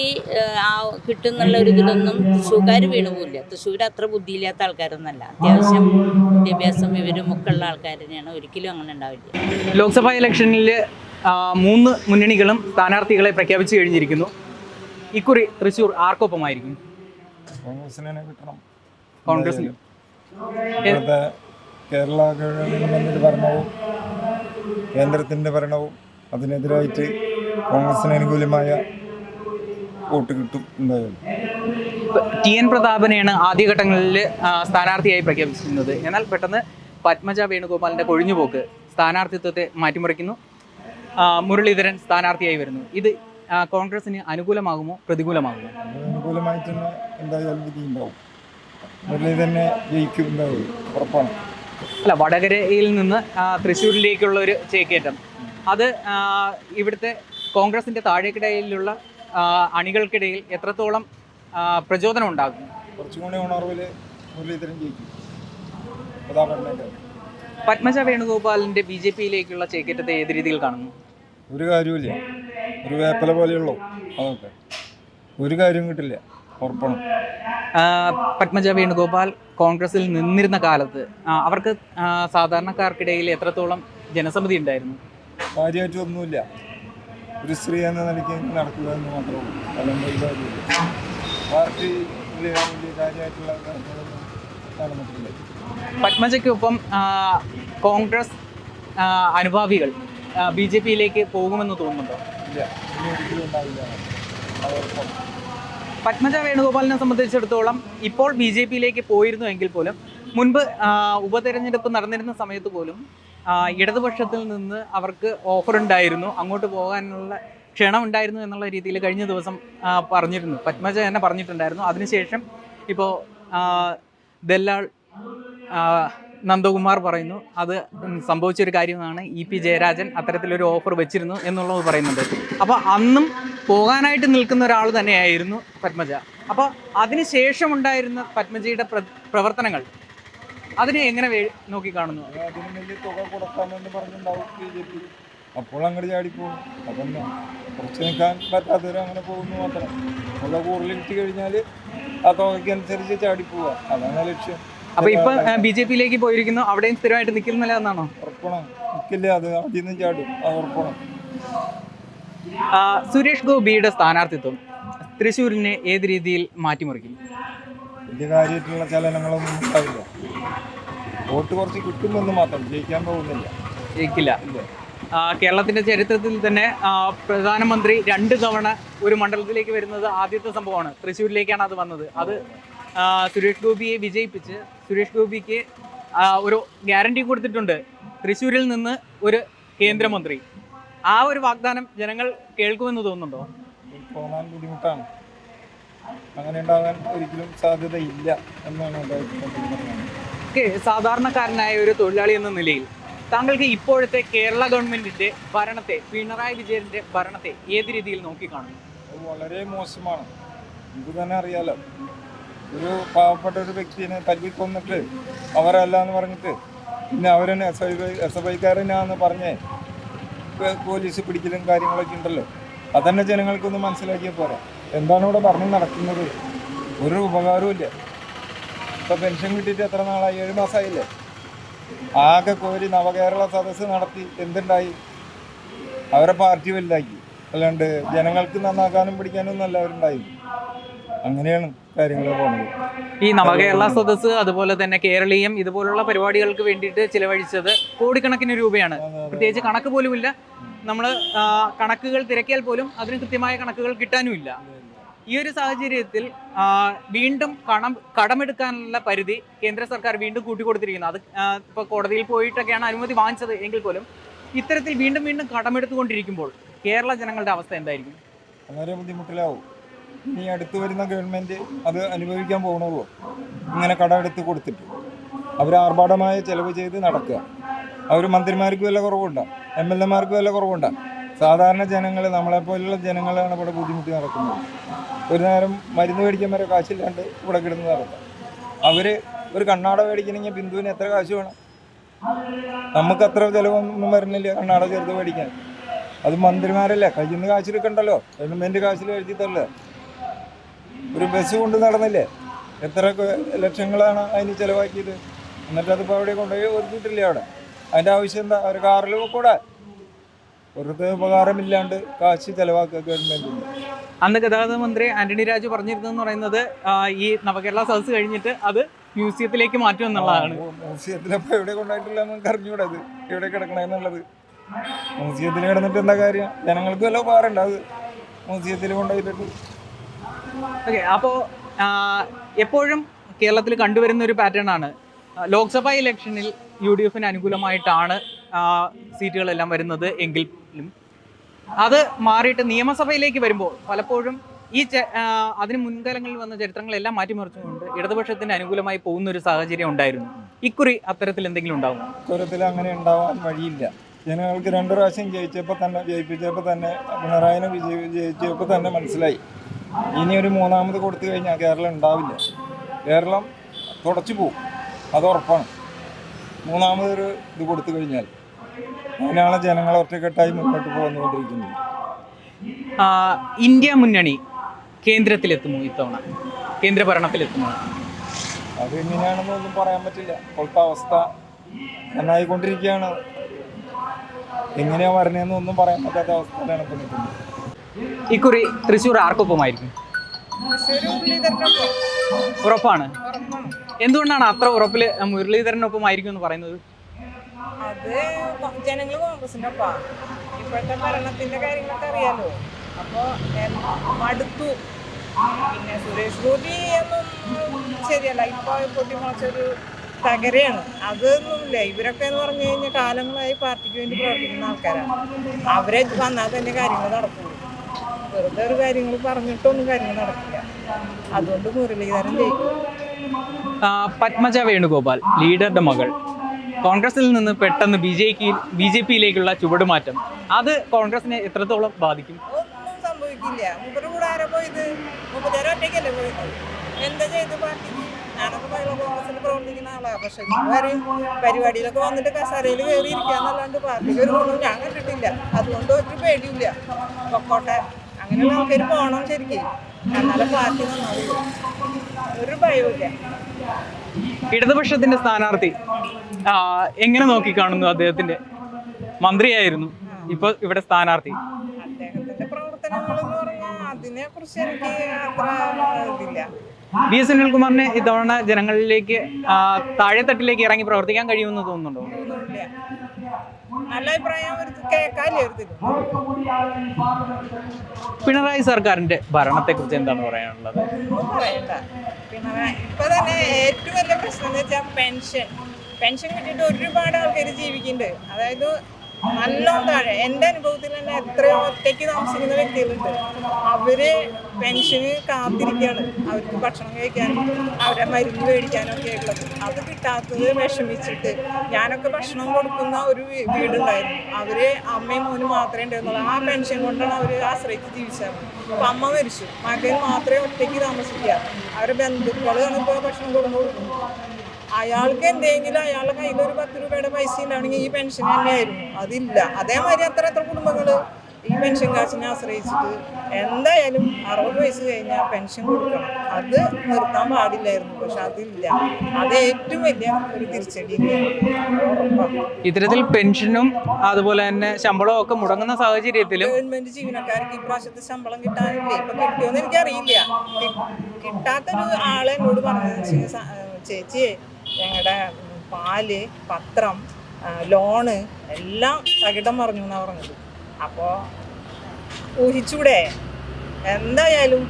കിട്ടുന്നുള്ള ഒരു ഇതിലൊന്നും തൃശ്ശൂർക്കാർ വീണുപോയില്ല. തൃശ്ശൂർ അത്ര ബുദ്ധിയില്ലാത്ത ആൾക്കാരൊന്നല്ല, അത്യാവശ്യം വിദ്യാഭ്യാസം വിവരം ഒക്കെ ഉള്ള ആൾക്കാർ തന്നെയാണ്. ഒരിക്കലും അങ്ങനെ ഉണ്ടാവില്ല. ലോക്സഭാ ഇലക്ഷനിൽ 3 മുന്നണികളും സ്ഥാനാർത്ഥികളെ പ്രഖ്യാപിച്ചു കഴിഞ്ഞിരിക്കുന്നു. ഇക്കുറി തൃശ്ശൂർ ആർക്കൊപ്പമായിരിക്കും? കോൺഗ്രസിനെ കിട്ടണം. കോൺഗ്രസിന്. കേരള ഗവൺമെന്റ് ഭരണവും കേന്ദ്രത്തിൻ്റെ ഭരണവും അതിനെതിരായിട്ട് കോൺഗ്രസിന് അനുകൂലമായ വോട്ട് കിട്ടും എന്തായാലും. TN പ്രതാപനെയാണ് ആദ്യഘട്ടങ്ങളിൽ സ്ഥാനാർത്ഥിയായി പ്രഖ്യാപിച്ചിരുന്നത്. എന്നാൽ പെട്ടെന്ന് പത്മജ വേണുഗോപാലിൻ്റെ കൊഴിഞ്ഞുപോക്ക് സ്ഥാനാർത്ഥിത്വത്തെ മാറ്റിമറിക്കുന്നു. മുരളീധരൻ സ്ഥാനാർത്ഥിയായി വരുന്നു. ഇത് കോൺഗ്രസിന് അനുകൂലമാകുമോ പ്രതികൂലമാകുമോ? അനുകൂലമായിട്ട് തന്നെ എന്തായാലും വിധി ഉണ്ടാവും. മുരളീധരനെ ജയിക്കും എന്തായാലും ഉറപ്പാണ്. അല്ല, വടകരയിൽ നിന്ന് തൃശ്ശൂരിലേക്കുള്ള ഒരു ചേക്കേറ്റം, അത് ഇവിടുത്തെ കോൺഗ്രസിൻ്റെ താഴേക്കിടയിലുള്ള അണികൾക്കിടയിൽ എത്രത്തോളം പ്രചോദനം ഉണ്ടാകും? കുറച്ചും കൂടി ഉണർവിൽ മുരളീധരൻ ജയിക്കും. പ്രതാപനെ പത്മജ വേണുഗോപാലിൻ്റെ BJP-യിലേക്കുള്ള ചേക്കേറ്റത്തെ ഏത് രീതിയിൽ കാണുന്നു? ഒരു കാര്യമില്ല, ഒരു വേപ്പല പോലെയുള്ളൂ. അതൊക്കെ ഒരു കാര്യവും കിട്ടില്ല, ഉറപ്പാണ്. പത്മജ വേണുഗോപാൽ കോൺഗ്രസിൽ നിന്നിരുന്ന കാലത്ത് അവർക്ക് സാധാരണക്കാർക്കിടയിൽ എത്രത്തോളം ജനസമ്മതി ഉണ്ടായിരുന്നു? കാര്യമായിട്ട് ഒന്നുമില്ല. ഒരു സ്ത്രീ എന്ന നിലയ്ക്ക് നടക്കുക എന്ന് മാത്രമേ ഉള്ളൂ. അല്ലെങ്കിൽ ഒരു കാര്യമില്ല. പാർട്ടി വലിയ കാര്യമായിട്ടുള്ള കാര്യങ്ങളൊന്നും നടന്നിട്ടില്ല. പത്മജയ്ക്കൊപ്പം കോൺഗ്രസ് അനുഭാവികൾ BJP-യിലേക്ക് പോകുമെന്ന് തോന്നുന്നുണ്ടോ? ഇല്ല, ഇനി ഒരിക്കലും ഉണ്ടാവില്ല. അത് ഉറപ്പാണ്. പത്മജ വേണുഗോപാലിനെ സംബന്ധിച്ചിടത്തോളം ഇപ്പോൾ BJP-യിലേക്ക് പോയിരുന്നു എങ്കിൽ പോലും മുൻപ് ഉപതെരഞ്ഞെടുപ്പ് നടന്നിരുന്ന സമയത്ത് പോലും ഇടതുപക്ഷത്തിൽ നിന്ന് അവർക്ക് ഓഫർ ഉണ്ടായിരുന്നു, അങ്ങോട്ട് പോകാനുള്ള ക്ഷണം ഉണ്ടായിരുന്നു എന്നുള്ള രീതിയിൽ കഴിഞ്ഞ ദിവസം പറഞ്ഞിരുന്നു. പത്മജ തന്നെ പറഞ്ഞിട്ടുണ്ടായിരുന്നു. അതിനുശേഷം ഇപ്പോൾ ദല്ലാൾ നന്ദകുമാർ പറയുന്നു അത് സംഭവിച്ചൊരു കാര്യമാണ്. EP ജയരാജൻ അത്തരത്തിലൊരു ഓഫർ വെച്ചിരുന്നു എന്നുള്ളത് പറയുന്നുണ്ട്. അപ്പോൾ അന്നും പോകാനായിട്ട് നിൽക്കുന്ന ഒരാൾ തന്നെയായിരുന്നു പത്മജ. അപ്പോൾ അതിനുശേഷം ഉണ്ടായിരുന്ന പത്മജയുടെ പ്രവർത്തനങ്ങൾ അതിനെ എങ്ങനെ നോക്കിക്കാണുന്നു? അതിന് വലിയ തുക കൊടുക്കാമെന്ന് പറഞ്ഞിട്ടുണ്ടാവും BJP. അപ്പോൾ അങ്ങോട്ട് ചാടിപ്പോകും. അതന്നെ, കുറച്ച് നിൽക്കാൻ പറ്റാത്തവരും അങ്ങനെ പോകുന്നു മാത്രം. ഉള്ള കൂടുതൽ കിട്ടി കഴിഞ്ഞാൽ ആ തുകയ്ക്ക് അനുസരിച്ച് ചാടിപ്പോവുക, അതാണ് ലക്ഷ്യം. അപ്പോൾ ഇപ്പം BJP-യിലേക്ക് പോയിരിക്കുന്നു, അവിടെയും സ്ഥിരമായിട്ട് നിൽക്കുന്നില്ല എന്നാണോ? ഉറപ്പണം, നിൽക്കില്ല, അത് അതിൽ നിന്ന് ചാടും, അത് ഉറപ്പണം. സുരേഷ് ഗോപിയുടെ സ്ഥാനാർത്ഥിത്വം തൃശ്ശൂരിനെ ഏത് രീതിയിൽ മാറ്റിമറിക്കും? വലിയ കാര്യമായിട്ടുള്ള ചലനങ്ങളൊന്നും ഉണ്ടാവില്ല. വോട്ട് കുറച്ച് കിട്ടുമെന്ന് മാത്രം, ജയിക്കാൻ പോകുന്നില്ല. ജയിക്കില്ല. കേരളത്തിൻ്റെ ചരിത്രത്തിൽ തന്നെ പ്രധാനമന്ത്രി 2 തവണ ഒരു മണ്ഡലത്തിലേക്ക് വരുന്നത് ആദ്യത്തെ സംഭവമാണ്. തൃശ്ശൂരിലേക്കാണ് അത് വന്നത്. അത് സുരേഷ് ഗോപിയെ വിജയിപ്പിച്ച് സുരേഷ് ഗോപിക്ക് ഒരു ഗ്യാരണ്ടി കൊടുത്തിട്ടുണ്ട്, തൃശ്ശൂരിൽ നിന്ന് ഒരു കേന്ദ്രമന്ത്രി. ആ ഒരു വാഗ്ദാനം ജനങ്ങൾ കേൾക്കുമെന്ന് തോന്നുന്നുണ്ടോ? തോന്നാൻ ബുദ്ധിമുട്ടാണ്. അങ്ങനെ ഉണ്ടാകാൻ ഒരിക്കലും സാധ്യതയില്ല എന്നാണ് എൻ്റെ അഭിപ്രായം. സാധാരണക്കാരനായ ഒരു തൊഴിലാളി എന്ന നിലയിൽ താങ്കൾക്ക് ഇപ്പോഴത്തെ കേരള ഗവൺമെന്റിന്റെ ഭരണത്തെ, പിണറായി വിജയന്റെ ഭരണത്തെ ഏത് രീതിയിൽ നോക്കിക്കാണുന്നു? അത് വളരെ മോശമാണ്. ഇത് തന്നെ അറിയാലോ. ഒരു പാവപ്പെട്ട ഒരു വ്യക്തിനെ തല്ലിക്കൊന്നിട്ട് അവരല്ല എന്ന് പറഞ്ഞിട്ട് പിന്നെ അവരെന്നെ SFIക്കാരനാന്ന് പറഞ്ഞ് പോലീസ് പിടിക്കലും കാര്യങ്ങളൊക്കെ ഉണ്ടല്ലോ. അതന്നെ ജനങ്ങൾക്കൊന്ന് മനസ്സിലാക്കിയാൽ പോരാ. എന്താണ് ഇവിടെ പറഞ്ഞ് നടക്കുന്നത്? ഒരു ഉപകാരവും ഇല്ല. ഇപ്പോൾ പെൻഷൻ കിട്ടിയിട്ട് എത്ര നാളായി? 7 മാസമായില്ലേ. ആകെ കോരി നവകേരള സദസ്സ് നടത്തി, എന്തുണ്ടായി? അവരെ പാർട്ടി വലുതാക്കി, അല്ലാണ്ട് ജനങ്ങൾക്ക് നന്നാക്കാനും പിടിക്കാനും ഒന്നും എല്ലാവരുണ്ടായി. അങ്ങനെയാണ് കാര്യങ്ങൾ പോകുന്നത്. ഈ നവകേരള സദസ്സ് അതുപോലെ തന്നെ കേരളീയം ഇതുപോലുള്ള പരിപാടികൾക്ക് വേണ്ടിയിട്ട് ചിലവഴിച്ചത് കോടിക്കണക്കിന് രൂപയാണ്. പ്രത്യേകിച്ച് കണക്ക് പോലുമില്ല. നമ്മൾ കണക്കുകൾ തിരക്കിയാൽ പോലും അതിന് കൃത്യമായ കണക്കുകൾ കിട്ടാനുമില്ല. ഈ ഒരു സാഹചര്യത്തിൽ വീണ്ടും കടമെടുക്കാനുള്ള പരിധി കേന്ദ്ര സർക്കാർ വീണ്ടും കൂട്ടിക്കൊടുത്തിരിക്കുന്നു. അത് ഇപ്പോൾ കോടതിയിൽ പോയിട്ടൊക്കെയാണ് അനുമതി വാങ്ങിച്ചത് എങ്കിൽ പോലും ഇത്തരത്തിൽ വീണ്ടും വീണ്ടും കടമെടുത്തുകൊണ്ടിരിക്കുമ്പോൾ കേരള ജനങ്ങളുടെ അവസ്ഥ എന്തായിരിക്കും? വളരെ ബുദ്ധിമുട്ടിലാവും. ഇനി അടുത്ത് വരുന്ന ഗവൺമെൻറ് അത് അനുഭവിക്കാൻ പോകണമല്ലോ. ഇങ്ങനെ കടമെടുത്ത് കൊടുത്തിട്ട് അവർ ആർഭാടമായ ചെലവ് ചെയ്ത് നടക്കുക. അവർ മന്ത്രിമാർക്ക് വല്ല കുറവുണ്ടോ? MLA-മാർക്ക് വല്ല കുറവുണ്ടോ? സാധാരണ ജനങ്ങൾ, നമ്മളെപ്പോലുള്ള ജനങ്ങളാണ് ഇവിടെ ബുദ്ധിമുട്ടി നടക്കുന്നത്. ഒരു നേരം മരുന്ന് മേടിക്കാൻ വരെ കാശില്ലാണ്ട് ഇവിടെ കിടന്ന് നടക്കുക. അവർ ഒരു കണ്ണാട മേടിക്കണമെങ്കിൽ ബിന്ദുവിന് എത്ര കാശ് വേണം? നമുക്ക് അത്ര ചിലവൊന്നും വരുന്നില്ല കണ്ണാട ചെറുത് മേടിക്കാൻ. അത് മന്ത്രിമാരല്ലേ, കയ്യിൽ നിന്ന് കാശെടുക്കണ്ടല്ലോ, ഗവൺമെൻറ് കാശിൽ എഴുതി തരല്ലേ. ഒരു ബസ് കൊണ്ട് നടന്നില്ലേ, എത്ര ലക്ഷങ്ങളാണ് അതിന് ചിലവാക്കിയത്. എന്നിട്ട് അതിപ്പോൾ അവിടെ കൊണ്ടുപോയി ഒരുക്കിയിട്ടില്ല. അവിടെ അതിൻ്റെ ആവശ്യം എന്താ? ഒരു കാറിൽ കൂടെ വെറുതെ ഉപകാരമില്ലാണ്ട് കാശ് ചിലവാക്കുക ഗവൺമെൻറ്റിന്. അന്ന് ഗതാഗത മന്ത്രി ആന്റണി രാജു പറഞ്ഞിരുന്നെന്ന് പറയുന്നത് ഈ നവകേരള സദസ്സ് കഴിഞ്ഞിട്ട് അത് മ്യൂസിയത്തിലേക്ക് മാറ്റും എന്നുള്ളതാണ്. മ്യൂസിയത്തിലപ്പോൾ എവിടെ കൊണ്ടായിട്ടില്ല നമുക്ക് അറിഞ്ഞൂടെ അത് എവിടെ കിടക്കണമെന്നുള്ളത്. മ്യൂസിയത്തിൽ കിടന്നിട്ട് എന്താ കാര്യം? ജനങ്ങൾക്ക് വല്ല ഉപകാരം ഉണ്ടാവും മ്യൂസിയത്തിൽ കൊണ്ടുപോയിട്ടിട്ട്. ഓക്കെ, അപ്പോൾ എപ്പോഴും കേരളത്തിൽ കണ്ടുവരുന്ന ഒരു പാറ്റേൺ ആണ്, ലോക്സഭാ ഇലക്ഷനിൽ UDF അനുകൂലമായിട്ടാണ് സീറ്റുകളെല്ലാം വരുന്നത് എങ്കിലും അത് മാറിയിട്ട് നിയമസഭയിലേക്ക് വരുമ്പോൾ പലപ്പോഴും അതിന് മുൻകാലങ്ങളിൽ വന്ന ചരിത്രങ്ങളെല്ലാം മാറ്റിമറിച്ചുകൊണ്ട് ഇടതുപക്ഷത്തിന് അനുകൂലമായി പോകുന്ന ഒരു സാഹചര്യം ഉണ്ടായിരുന്നു. ഇക്കുറി അത്തരത്തിൽ എന്തെങ്കിലും ഉണ്ടാവും? ഇത്തരത്തിൽ അങ്ങനെ ഉണ്ടാവാൻ വഴിയില്ല. ജനങ്ങൾക്ക് 2 പ്രാവശ്യം ജയിപ്പിച്ചപ്പോൾ തന്നെ പിണറായിനെ ജയിച്ചപ്പോൾ തന്നെ മനസ്സിലായി ഇനി ഒരു 3ാമത് കൊടുത്തു കഴിഞ്ഞാൽ കേരളം ഉണ്ടാവില്ല. കേരളം തുടച്ചു പോകും, അത് ഉറപ്പാണ്. 3ാമതൊരു ഇത് കൊടുത്തു കഴിഞ്ഞാൽ അതിനാണ് ജനങ്ങൾ ഒറ്റക്കെട്ടായി മുന്നോട്ട് പോന്നുകൊണ്ടിരിക്കുന്നത്. ഇന്ത്യ മുന്നണി കേന്ദ്രത്തിലെത്തുമോ ഇത്തവണ? കേന്ദ്ര ഭരണത്തിലെത്തുമോ? അത് എങ്ങനെയാണെന്നൊന്നും പറയാൻ പറ്റില്ല. ഇപ്പോഴത്തെ അവസ്ഥ നന്നായിക്കൊണ്ടിരിക്കുകയാണ്. എങ്ങനെയാ വരണേന്നൊന്നും പറയാൻ പറ്റാത്ത അവസ്ഥയിലാണ് ഇപ്പോൾ നിൽക്കുന്നത്. ഇക്കുറി തൃശ്ശൂർ ആർക്കൊപ്പമായിരിക്കും? ഉറപ്പാണ്. എന്തുകൊണ്ടാണ് അത്ര ഉറപ്പിൽ മുരളീധരനൊപ്പമായിരിക്കും എന്ന് പറയുന്നത്? അത് ജനങ്ങൾ കോൺഗ്രസിന്റെ ഒപ്പാ. ഇപ്പോഴത്തെ ഭരണത്തിന്റെ കാര്യങ്ങളൊക്കെ അറിയാലോ. അപ്പോൾ മടുത്തു. പിന്നെ സുരേഷ് ഗോപി ഒന്നും ശരിയല്ല. ഇപ്പോൾ പൊട്ടിമുളച്ചൊരു തകരയാണ്. അതൊന്നുമില്ല. ഇവരൊക്കെ എന്ന് പറഞ്ഞു കഴിഞ്ഞാൽ കാലങ്ങളായി പാർട്ടിക്ക് വേണ്ടി പ്രവർത്തിക്കുന്ന ആൾക്കാരാണ്. അവരെ വന്നാൽ തന്നെ കാര്യങ്ങൾ നടക്കുള്ളൂ. വെറുതെ ഒരു കാര്യങ്ങൾ പറഞ്ഞിട്ടൊന്നും കാര്യങ്ങൾ നടക്കില്ല. അതുകൊണ്ട് മുരളീധരൻ ജയിക്കും. പത്മജ വേണുഗോപാൽ, ലീഡറുടെ മകൾ, കോൺഗ്രസിൽ നിന്ന് പെട്ടെന്ന് BJP-യിലേക്കുള്ള ചുവടുമാറ്റം, അത് കോൺഗ്രസിനെ എത്രത്തോളം ബാധിക്കും? ഒന്നും സംഭവിക്കില്ല. മൂപ്പരുടെ കൂടെ ആരാ പോയത്? മൂപ്പര് ഒറ്റയ്ക്കല്ലേ പോയത്? എന്താ ചെയ്ത് പാർട്ടിക്ക്? ഞാനൊക്കെ കോൺഗ്രസിൽ പ്രവർത്തിക്കുന്ന ആളാണ്. പക്ഷെ ഇവരും പരിപാടിയിലൊക്കെ വന്നിട്ട് കസേരയിൽ കയറി ഇരിക്കാന്നല്ലാണ്ട് പാർട്ടിക്ക് ഒരു ഗുണവും ഞാൻ കണ്ടിട്ടില്ല. അതുകൊണ്ട് ഒരു പേടിയില്ല. പൊക്കോട്ടെ, അങ്ങനെയുള്ള ആൾക്കാർ പോകണം ശരിക്കും. എന്നാലും പാർട്ടി നന്നാവുള്ളൂ. ഒരു ഭയവും ഇല്ല. ഇടതുപക്ഷത്തിന്റെ സ്ഥാനാർത്ഥി എങ്ങനെ നോക്കിക്കാണുന്നു? അദ്ദേഹത്തിന്റെ മന്ത്രിയായിരുന്നു, ഇപ്പൊ ഇവിടെ സ്ഥാനാർത്ഥി. അദ്ദേഹത്തിന്റെ പ്രവർത്തനങ്ങൾ എന്ന് പറഞ്ഞാൽ അതിനെ കുറിച്ച് എനിക്ക് അത്ര ഇതില്ല. VS സുനിൽകുമാറിനെ ഇത്തവണ ജനങ്ങളിലേക്ക് താഴെത്തട്ടിലേക്ക് ഇറങ്ങി പ്രവർത്തിക്കാൻ കഴിയുമെന്ന് തോന്നുന്നുണ്ടോ? തോന്നുന്നില്ല. നല്ല അഭിപ്രായം കേൾക്കാല്ലേ ഒരു പിണറായി സർക്കാരിന്റെ ഭരണത്തെ കുറിച്ച് എന്താണ് പറയാനുള്ളത്? ഒന്നും പറയണ്ട. പിന്നെ ഇപ്പൊ തന്നെ ഏറ്റവും വലിയ പ്രശ്നം എന്ന് വെച്ചാൽ പെൻഷൻ കിട്ടിയിട്ട് ഒരുപാട് ആൾക്കാർ ജീവിക്കുന്നുണ്ട്. അതായത് നല്ലോണം താഴെ. എൻ്റെ അനുഭവത്തിൽ തന്നെ എത്രയോ ഒറ്റയ്ക്ക് താമസിക്കുന്ന വ്യക്തികളുണ്ട്. അവര് പെൻഷന് കാത്തിരിക്കുകയാണ്. അവർക്ക് ഭക്ഷണം കഴിക്കാനും അവരെ മരുന്ന് മേടിക്കാനും ഒക്കെ ഉള്ളത്. അത് കിട്ടാത്തത് വിഷമിച്ചിട്ട് ഞാനൊക്കെ ഭക്ഷണം കൊടുക്കുന്ന ഒരു വീടുണ്ടായിരുന്നു. അവര് അമ്മയും മോനും മാത്രമേ ഉണ്ടായിരുന്നുള്ളൂ. ആ പെൻഷൻ കൊണ്ടാണ് അവർ ആശ്രയിച്ച് ജീവിച്ചത്. അപ്പം അമ്മ മരിച്ചു, മകൻ മാത്രമേ ഒറ്റയ്ക്ക് താമസിക്കുക. അവരുടെ ബന്ധുക്കളാണ് ഇപ്പോൾ ഭക്ഷണം കൊടുക്കുന്നത്. അയാൾക്ക് എന്തെങ്കിലും അയാളുടെ കയ്യിൽ ഒരു 10 രൂപയുടെ പൈസ ഉണ്ടാവണമെങ്കിൽ ഈ പെൻഷൻ തന്നെയായിരുന്നു. അതില്ല. അതേമാതിരി എത്ര കുടുംബങ്ങൾ ഈ പെൻഷൻ കാശിനെ ആശ്രയിച്ചിട്ട് എന്തായാലും 60 വയസ്സ് കഴിഞ്ഞാൽ പെൻഷൻ കൊടുക്കണം. അത് നിർത്താൻ പാടില്ലായിരുന്നു. പക്ഷെ അതില്ല. അത് ഏറ്റവും വലിയ ഒരു തിരിച്ചടി. ഇത്തരത്തിൽ പെൻഷനും അതുപോലെ തന്നെ ശമ്പളവും ഒക്കെ മുടങ്ങുന്ന സാഹചര്യത്തിലും ഗവൺമെന്റ് ജീവനക്കാർക്ക് ഇപ്രാവശ്യത്തെ ശമ്പളം കിട്ടാനില്ലേ? ഇപ്പൊ കിട്ടിയോന്ന് എനിക്കറിയില്ല. കിട്ടാത്തൊരു ആളെ എന്നോട് പറഞ്ഞു, ചേച്ചിയെ ഞങ്ങളുടെ പാല്, പത്രം, ലോണ് എല്ലാം തകിടം മറിഞ്ഞു എന്നാണ് പറഞ്ഞത്. അപ്പോൾ ഊഹിച്ചൂടെ? എന്തായാലും